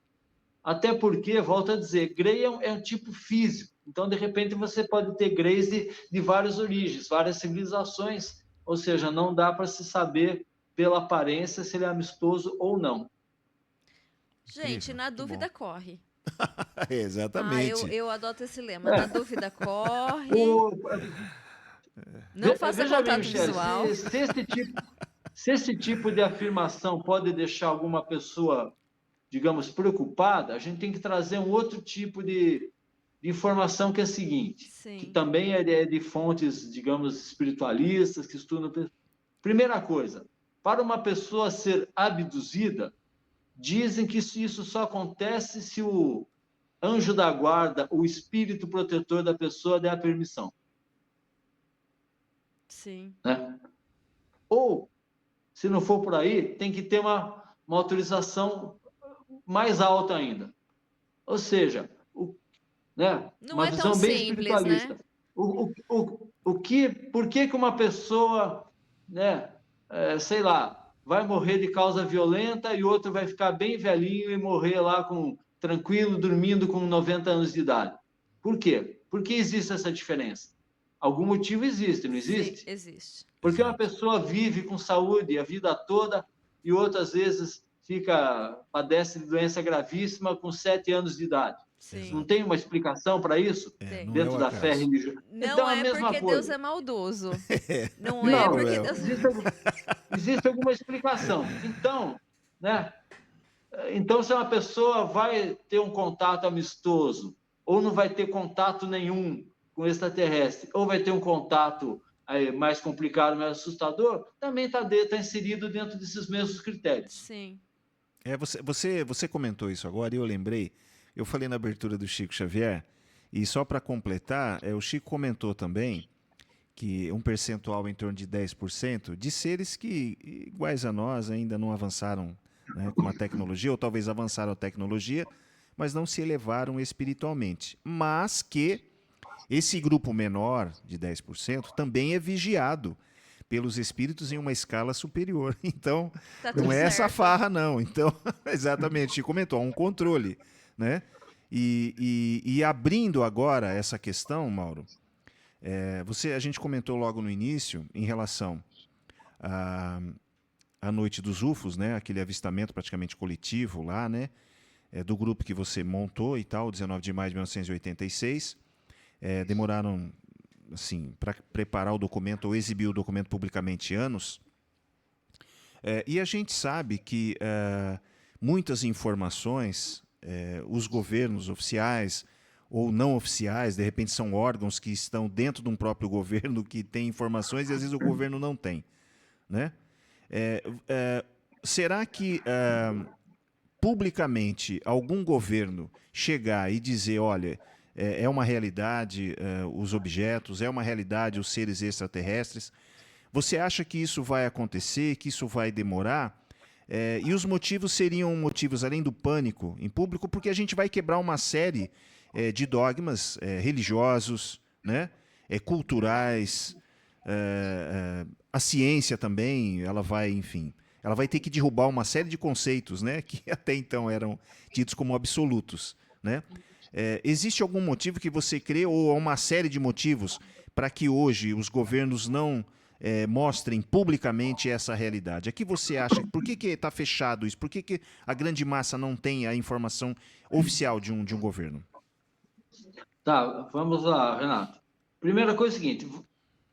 [SPEAKER 3] Até porque, volto a dizer, grey é um tipo físico, então, de repente, você pode ter greys de várias origens, várias civilizações, ou seja, não dá para se saber pela aparência se ele é amistoso ou não.
[SPEAKER 2] Gente, na dúvida, corre.
[SPEAKER 1] Exatamente.
[SPEAKER 2] Eu adoto esse lema. Na dúvida, corre. Não faça
[SPEAKER 3] Veja
[SPEAKER 2] contato
[SPEAKER 3] bem, Michele,
[SPEAKER 2] visual.
[SPEAKER 3] se esse tipo de afirmação pode deixar alguma pessoa, digamos, preocupada, a gente tem que trazer um outro tipo de informação, que é a seguinte,
[SPEAKER 2] Sim.
[SPEAKER 3] que também é de fontes, digamos, espiritualistas, que estudam. Primeira coisa, para uma pessoa ser abduzida, dizem que isso só acontece se o anjo da guarda, o espírito protetor da pessoa, der a permissão.
[SPEAKER 2] Sim.
[SPEAKER 3] Né? Ou, se não for por aí, tem que ter uma autorização mais alta ainda. Ou seja, né?
[SPEAKER 2] Não
[SPEAKER 3] Uma
[SPEAKER 2] é tão
[SPEAKER 3] visão bem
[SPEAKER 2] simples,
[SPEAKER 3] espiritualista.
[SPEAKER 2] né?
[SPEAKER 3] Por que uma pessoa, né, sei lá, vai morrer de causa violenta e outro vai ficar bem velhinho e morrer lá tranquilo, dormindo com 90 anos de idade? Por quê? Por que existe essa diferença? Algum motivo existe, não existe?
[SPEAKER 2] Sim, existe.
[SPEAKER 3] Porque uma pessoa vive com saúde a vida toda e outras vezes padece de doença gravíssima com 7 anos de idade.
[SPEAKER 2] Sim.
[SPEAKER 3] Não tem uma explicação para isso? Dentro da fé religiosa?
[SPEAKER 2] Não
[SPEAKER 3] então,
[SPEAKER 2] é
[SPEAKER 3] a mesma
[SPEAKER 2] porque
[SPEAKER 3] coisa.
[SPEAKER 2] Deus é maldoso. Não,
[SPEAKER 3] Não,
[SPEAKER 2] é porque Deus...
[SPEAKER 3] existe alguma explicação. Então, né? Então, se uma pessoa vai ter um contato amistoso ou não vai ter contato nenhum com extraterrestre, ou vai ter um contato mais complicado, mais assustador, também está inserido dentro desses mesmos critérios.
[SPEAKER 2] Sim.
[SPEAKER 1] Você comentou isso agora e eu lembrei. Eu falei na abertura do Chico Xavier, e só para completar, o Chico comentou também que um percentual em torno de 10% de seres que, iguais a nós, ainda não avançaram, né, com a tecnologia, ou talvez avançaram a tecnologia, mas não se elevaram espiritualmente. Mas que esse grupo menor de 10% também é vigiado pelos espíritos em uma escala superior. Então, não é essa farra, não. Então, exatamente, Chico comentou, há um controle, né? E abrindo agora essa questão, Mauro, a gente comentou logo no início em relação a Noite dos UFOs, né? Aquele avistamento praticamente coletivo lá, né? Do grupo que você montou e tal, 19 de maio de 1986. Demoraram, assim, para preparar o documento ou exibir o documento publicamente anos. E a gente sabe que muitas informações, os governos oficiais ou não oficiais, de repente são órgãos que estão dentro de um próprio governo que tem informações e às vezes o governo não tem, né? Será que publicamente algum governo chegar e dizer, olha, é uma realidade os objetos, é uma realidade os seres extraterrestres? Você acha que isso vai acontecer, que isso vai demorar? E os motivos seriam motivos, além do pânico em público, porque a gente vai quebrar uma série de dogmas religiosos, né? Culturais, a ciência também, ela vai, enfim, ela vai ter que derrubar uma série de conceitos, né? Que até então eram tidos como absolutos, né? Existe algum motivo que você crê, ou uma série de motivos, para que hoje os governos não mostrem publicamente essa realidade? A que você acha? Por que está fechado isso? Por que a grande massa não tem a informação oficial de um governo?
[SPEAKER 3] Tá, vamos lá, Renato. Primeira coisa é o seguinte,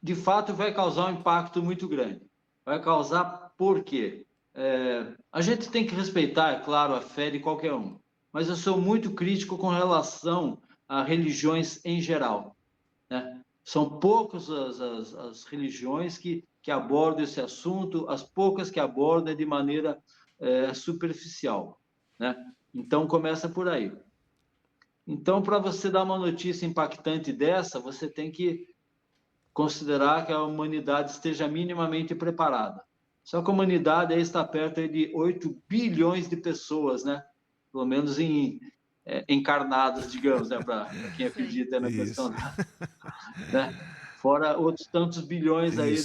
[SPEAKER 3] de fato vai causar um impacto muito grande. Vai causar por quê? A gente tem que respeitar, é claro, a fé de qualquer um, mas eu sou muito crítico com relação a religiões em geral, né? São poucas as religiões que abordam esse assunto, as poucas que abordam de maneira superficial, né? Então, começa por aí. Então, para você dar uma notícia impactante dessa, você tem que considerar que a humanidade esteja minimamente preparada. Só que a humanidade aí está perto de 8 bilhões de pessoas, né? Pelo menos encarnadas, digamos, né? Para quem acredita na questão né? Fora outros tantos bilhões aí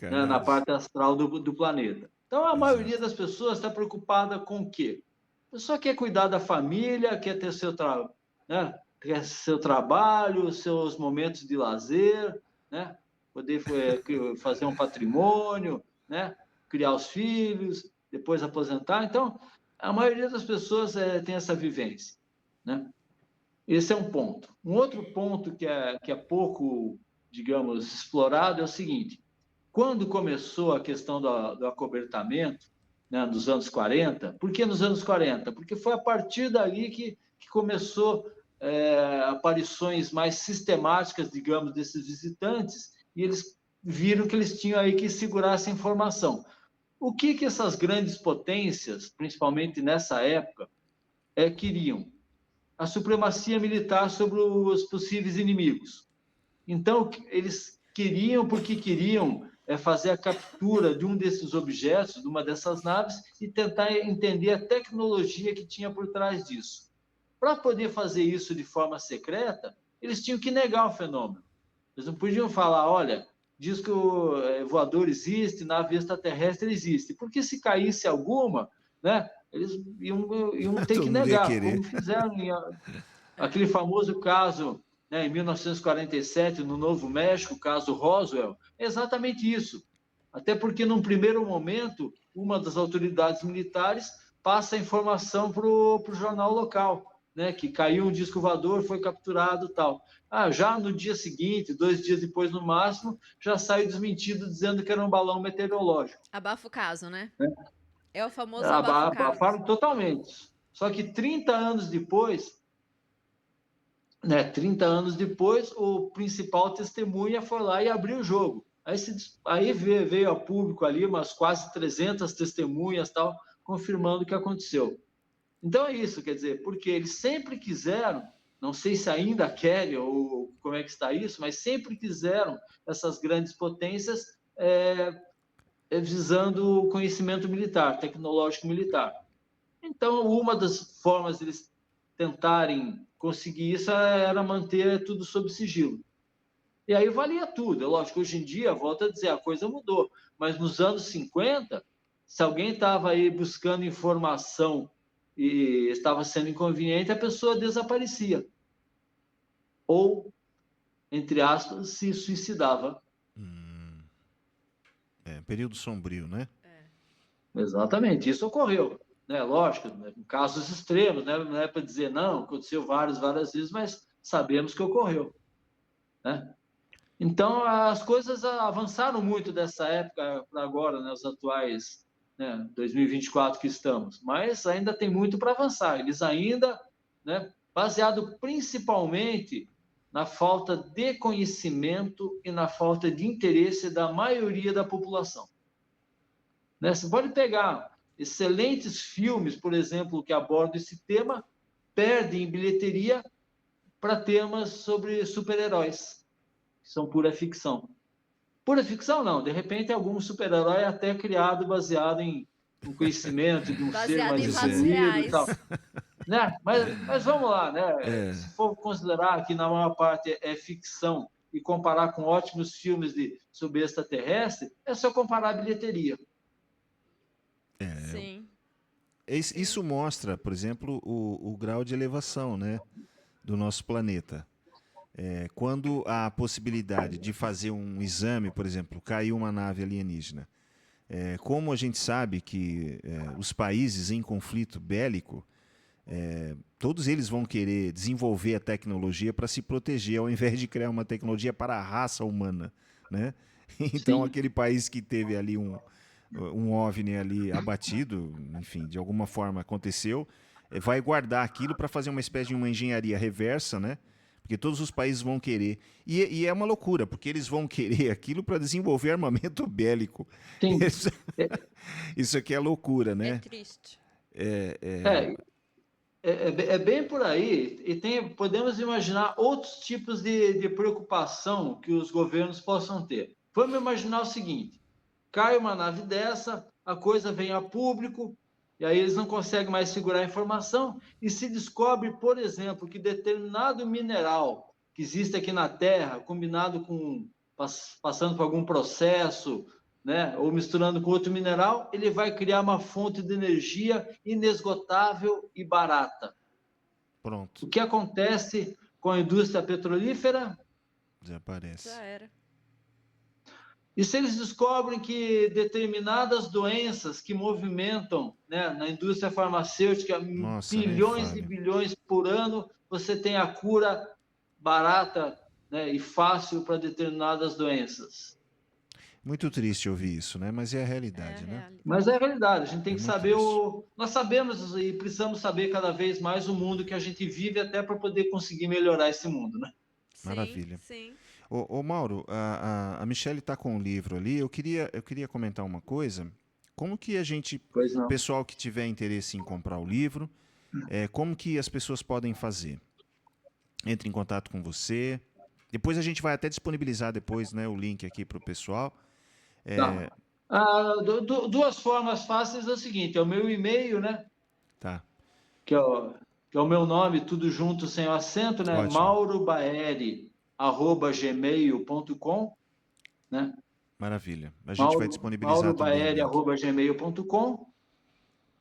[SPEAKER 3] né? Na parte astral do planeta. Então, a maioria das pessoas está preocupada com o quê? A pessoa quer cuidar da família, quer ter né? Quer seu trabalho, seus momentos de lazer, né? Poder fazer um patrimônio, né? Criar os filhos, depois aposentar. Então, a maioria das pessoas tem essa vivência, né? Esse é um ponto. Um outro ponto que é pouco, digamos, explorado é o seguinte: quando começou a questão do acobertamento, né, nos anos 40, por que nos anos 40? Porque foi a partir dali que começou aparições mais sistemáticas, digamos, desses visitantes, e eles viram que eles tinham aí que segurar essa informação. O que essas grandes potências, principalmente nessa época, queriam? A supremacia militar sobre os possíveis inimigos. Então, eles queriam, porque queriam fazer a captura de um desses objetos, de uma dessas naves, e tentar entender a tecnologia que tinha por trás disso. Para poder fazer isso de forma secreta, eles tinham que negar o fenômeno. Eles não podiam falar, olha, disco voador existe, nave extraterrestre existe, porque se caísse alguma, né, eles iam ter que negar, como fizeram em aquele famoso caso, né, em 1947, no Novo México, o caso Roswell. É exatamente isso. Até porque, num primeiro momento, uma das autoridades militares passa a informação para o jornal local, né, que caiu um disco voador, foi capturado e tal. Já no dia seguinte, 2 dias depois no máximo, já saiu desmentido dizendo que era um balão meteorológico.
[SPEAKER 2] Abafa o caso, né? É o famoso
[SPEAKER 3] abafaram totalmente. Só que 30 anos depois, né, 30 anos depois, o principal testemunha foi lá e abriu o jogo. Aí veio a público ali umas quase 300 testemunhas, tal, confirmando o que aconteceu. Então é isso, quer dizer, porque eles sempre quiseram, não sei se ainda querem ou como é que está isso, mas sempre quiseram essas grandes potências visando o conhecimento militar, tecnológico militar. Então, uma das formas de eles tentarem conseguir isso era manter tudo sob sigilo. E aí valia tudo. É lógico, hoje em dia, volto a dizer, a coisa mudou. Mas nos anos 50, se alguém estava aí buscando informação e estava sendo inconveniente, a pessoa desaparecia. Ou, entre aspas, se suicidava.
[SPEAKER 1] período sombrio, né?
[SPEAKER 3] Exatamente, isso ocorreu. Né? Lógico, né? Em casos extremos, né? Não é para dizer não, aconteceu várias vezes, mas sabemos que ocorreu. Né? Então, as coisas avançaram muito dessa época para agora, né? Os atuais, né? 2024 que estamos, mas ainda tem muito para avançar. Eles ainda, né? Baseado principalmente na falta de conhecimento e na falta de interesse da maioria da população. Né? Você pode pegar excelentes filmes, por exemplo, que abordam esse tema, perdem em bilheteria para temas sobre super-heróis, que são pura ficção. Pura ficção, não. De repente, algum super-herói até criado baseado em um conhecimento de um ser
[SPEAKER 2] Baseado
[SPEAKER 3] mais
[SPEAKER 2] em fatos
[SPEAKER 3] evoluído e tal.
[SPEAKER 2] reais.
[SPEAKER 3] Né? Mas vamos lá, né?
[SPEAKER 1] É,
[SPEAKER 3] Se for considerar que na maior parte é ficção e comparar com ótimos filmes sobre extraterrestre, é só comparar a bilheteria.
[SPEAKER 2] Sim.
[SPEAKER 1] Isso mostra, por exemplo, o grau de elevação, né, do nosso planeta. Quando há a possibilidade de fazer um exame, por exemplo, caiu uma nave alienígena, como a gente sabe que os países em conflito bélico, todos eles vão querer desenvolver a tecnologia para se proteger, ao invés de criar uma tecnologia para a raça humana, né? Então,
[SPEAKER 3] Sim.
[SPEAKER 1] aquele país que teve ali um OVNI ali abatido, enfim, de alguma forma aconteceu, vai guardar aquilo para fazer uma espécie de uma engenharia reversa, né? Porque todos os países vão querer. E é uma loucura, porque eles vão querer aquilo para desenvolver armamento bélico.
[SPEAKER 3] Sim.
[SPEAKER 1] Isso aqui é loucura,
[SPEAKER 2] É
[SPEAKER 1] né?
[SPEAKER 2] triste.
[SPEAKER 3] É, é bem por aí, e podemos imaginar outros tipos de preocupação que os governos possam ter. Vamos imaginar o seguinte: cai uma nave dessa, a coisa vem a público, e aí eles não conseguem mais segurar a informação, e se descobre, por exemplo, que determinado mineral que existe aqui na Terra, combinado com, passando por algum processo, né, ou misturando com outro mineral, ele vai criar uma fonte de energia inesgotável e barata.
[SPEAKER 1] Pronto,
[SPEAKER 3] O que acontece com a indústria petrolífera?
[SPEAKER 1] desaparece.
[SPEAKER 2] Já era.
[SPEAKER 3] E se eles descobrem que determinadas doenças que movimentam, né, na indústria farmacêutica
[SPEAKER 1] Nossa, nem
[SPEAKER 3] bilhões e
[SPEAKER 1] fale.
[SPEAKER 3] bilhões por ano, você tem a cura barata, né, e fácil para determinadas doenças.
[SPEAKER 1] Muito triste ouvir isso, né? Mas é a
[SPEAKER 2] É a
[SPEAKER 1] realidade, né?
[SPEAKER 2] realidade.
[SPEAKER 3] Mas é a realidade, a gente tem
[SPEAKER 1] É
[SPEAKER 3] que
[SPEAKER 1] muito
[SPEAKER 3] saber
[SPEAKER 1] triste.
[SPEAKER 3] Nós sabemos e precisamos saber cada vez mais o mundo que a gente vive até para poder conseguir melhorar esse mundo, né?
[SPEAKER 2] Sim,
[SPEAKER 1] Maravilha.
[SPEAKER 2] sim.
[SPEAKER 1] Ô Mauro, a Michelle está com um livro ali. Eu queria comentar uma coisa. Como que a gente,
[SPEAKER 3] Pois não.
[SPEAKER 1] pessoal que tiver interesse em comprar o livro, como que as pessoas podem fazer? Entre em contato com você. Depois a gente vai até disponibilizar depois, né, o link aqui para o pessoal.
[SPEAKER 3] Tá. Duas formas fáceis é o seguinte, é o meu e-mail, né?
[SPEAKER 1] Tá,
[SPEAKER 3] Que é o meu nome, tudo junto, sem o acento, né?
[SPEAKER 1] ótimo.
[SPEAKER 3] maurobaeri@gmail.com, né?
[SPEAKER 1] Maravilha. A gente vai disponibilizar também o link.
[SPEAKER 3] maurobaeri@gmail.com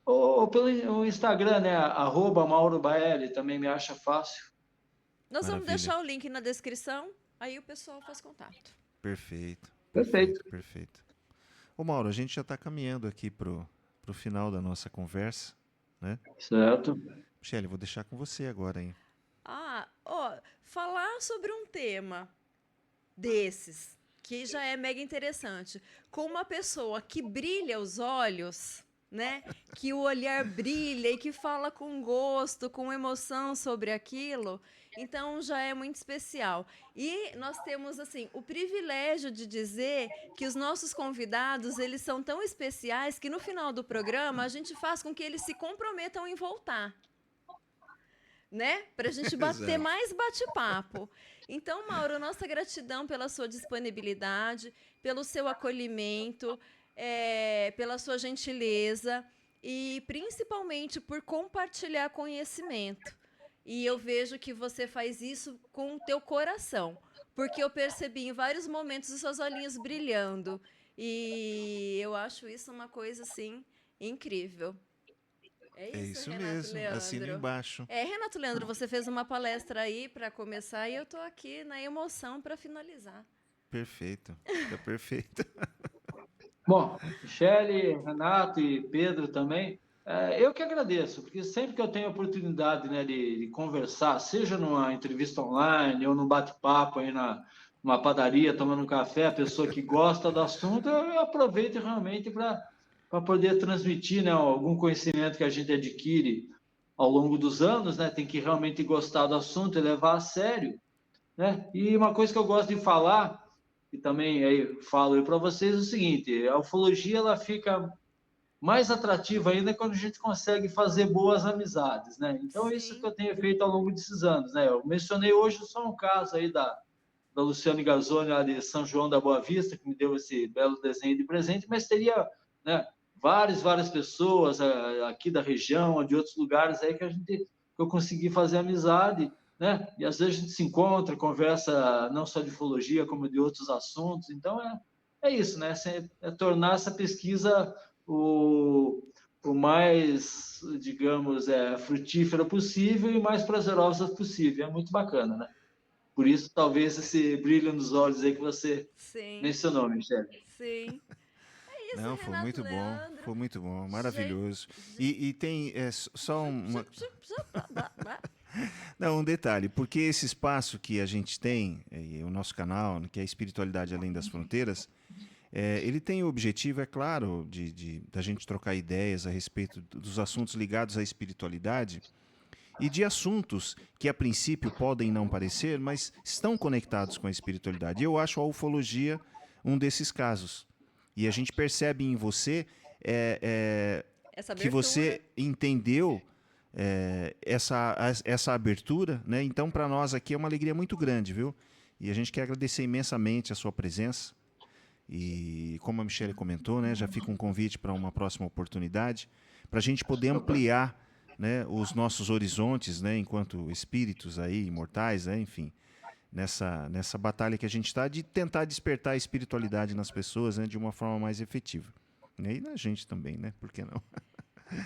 [SPEAKER 3] ou pelo Instagram, né? @maurobaeri, também me acha fácil.
[SPEAKER 2] Nós vamos
[SPEAKER 1] Maravilha.
[SPEAKER 2] deixar o link na descrição, aí o pessoal faz contato.
[SPEAKER 1] Perfeito,
[SPEAKER 3] Perfeito.
[SPEAKER 1] perfeito, perfeito. Ô Mauro, a gente já está caminhando aqui pro final da nossa conversa, né?
[SPEAKER 3] Certo.
[SPEAKER 1] Michele, vou deixar com você agora, hein?
[SPEAKER 2] Falar sobre um tema desses, que já é mega interessante, com uma pessoa que brilha os olhos, né? Que o olhar brilha e que fala com gosto, com emoção sobre aquilo, então já é muito especial. E nós temos assim o privilégio de dizer que os nossos convidados, eles são tão especiais que no final do programa a gente faz com que eles se comprometam em voltar, né? Para a gente ter
[SPEAKER 1] Exato.
[SPEAKER 2] mais bate-papo. Então, Mauro, nossa gratidão pela sua disponibilidade, pelo seu acolhimento, pela sua gentileza e principalmente por compartilhar conhecimento. E eu vejo que você faz isso com o teu coração, porque eu percebi em vários momentos os seus olhinhos brilhando. E eu acho isso uma coisa, assim, incrível. É
[SPEAKER 1] É
[SPEAKER 2] isso,
[SPEAKER 1] isso
[SPEAKER 2] Renato
[SPEAKER 1] mesmo. Assina
[SPEAKER 2] Leandro.
[SPEAKER 1] embaixo.
[SPEAKER 2] Renato Leandro, você fez uma palestra aí para começar e eu tô aqui na emoção para finalizar.
[SPEAKER 1] Perfeito. Tá perfeito.
[SPEAKER 3] Bom, Michele, Renato e Pedro também, eu que agradeço, porque sempre que eu tenho a oportunidade, né, de conversar, seja numa entrevista online ou num bate-papo aí numa padaria, tomando um café, a pessoa que gosta do assunto, eu aproveito realmente para poder transmitir, né, algum conhecimento que a gente adquire ao longo dos anos, né, tem que realmente gostar do assunto e levar a sério, né? E uma coisa que eu gosto de falar, e também aí falo para vocês, é o seguinte: a ufologia ela fica mais atrativa ainda quando a gente consegue fazer boas amizades, né? Então, isso que
[SPEAKER 2] Sim.
[SPEAKER 3] eu tenho feito ao longo desses anos, né? Eu mencionei hoje só um caso aí da Luciane Gazzoni, lá de São João da Boa Vista, que me deu esse belo desenho de presente, mas teria, né, várias pessoas aqui da região, de outros lugares aí que eu consegui fazer amizade, né? E às vezes a gente se encontra, conversa não só de ufologia, como de outros assuntos. Então é isso, né? É tornar essa pesquisa o mais, digamos, frutífera possível e mais prazerosa possível. É muito bacana, né? Por isso, talvez esse brilho nos olhos aí que você
[SPEAKER 2] Sim,
[SPEAKER 3] mencionou, Michele.
[SPEAKER 2] sim. É isso,
[SPEAKER 1] Não,
[SPEAKER 2] Renato Leandro.
[SPEAKER 1] foi muito bom,
[SPEAKER 2] Gente.
[SPEAKER 1] maravilhoso. E tem só uma,
[SPEAKER 2] Blá, blá.
[SPEAKER 1] não, um detalhe, porque esse espaço que a gente tem, o nosso canal, que é a Espiritualidade Além das Fronteiras, ele tem o objetivo, é claro, da gente trocar ideias a respeito dos assuntos ligados à espiritualidade e de assuntos que a princípio podem não parecer, mas estão conectados com a espiritualidade. Eu acho a ufologia um desses casos. E a gente percebe em você
[SPEAKER 2] Essa
[SPEAKER 1] que
[SPEAKER 2] abertura.
[SPEAKER 1] você entendeu essa abertura, né? Então, para nós aqui é uma alegria muito grande, viu? E a gente quer agradecer imensamente a sua presença. E como a Michelle comentou, né, já fica um convite para uma próxima oportunidade, para a gente poder
[SPEAKER 3] Opa.
[SPEAKER 1] ampliar, né, os nossos horizontes, né, enquanto espíritos aí, imortais, né, enfim, nessa batalha que a gente está de tentar despertar a espiritualidade nas pessoas, né, de uma forma mais efetiva. E na gente também, né? Por que não?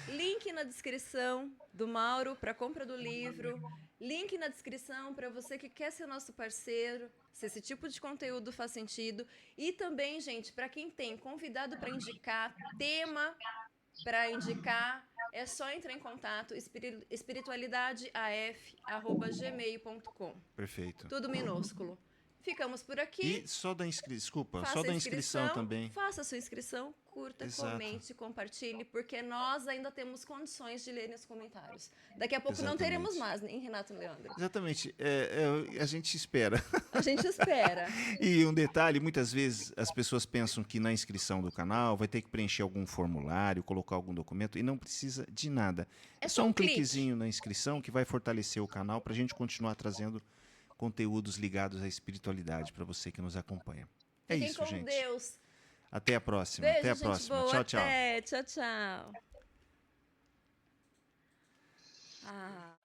[SPEAKER 2] Link na descrição do Mauro para compra do livro. Link na descrição para você que quer ser nosso parceiro, se esse tipo de conteúdo faz sentido. E também, gente, para quem tem convidado para indicar, tema para indicar, é só entrar em contato espiritualidadeaf@gmail.com.
[SPEAKER 1] Perfeito.
[SPEAKER 2] Tudo minúsculo. Ficamos por aqui.
[SPEAKER 1] E só da inscrição, desculpa, só
[SPEAKER 2] Faça a
[SPEAKER 1] da inscrição
[SPEAKER 2] inscrição,
[SPEAKER 1] também.
[SPEAKER 2] faça a sua inscrição, curta,
[SPEAKER 1] Exato.
[SPEAKER 2] comente, compartilhe, porque nós ainda temos condições de ler os comentários. Daqui a pouco não teremos
[SPEAKER 1] Exatamente.
[SPEAKER 2] mais, hein, Renato Leandro?
[SPEAKER 1] Exatamente. A gente espera.
[SPEAKER 2] A gente espera.
[SPEAKER 1] E um detalhe, muitas vezes as pessoas pensam que na inscrição do canal vai ter que preencher algum formulário, colocar algum documento, e não precisa de nada.
[SPEAKER 2] É
[SPEAKER 1] É
[SPEAKER 2] só
[SPEAKER 1] só
[SPEAKER 2] um
[SPEAKER 1] um
[SPEAKER 2] clique.
[SPEAKER 1] cliquezinho na inscrição que vai fortalecer o canal para a gente continuar trazendo conteúdos ligados à espiritualidade para você que nos acompanha. É
[SPEAKER 2] Fiquem
[SPEAKER 1] isso,
[SPEAKER 2] com
[SPEAKER 1] gente.
[SPEAKER 2] Deus.
[SPEAKER 1] Até a próxima. Até
[SPEAKER 2] Beijo,
[SPEAKER 1] a
[SPEAKER 2] gente
[SPEAKER 1] próxima.
[SPEAKER 2] boa.
[SPEAKER 1] Tchau, tchau.
[SPEAKER 2] Até. Tchau, tchau. Ah.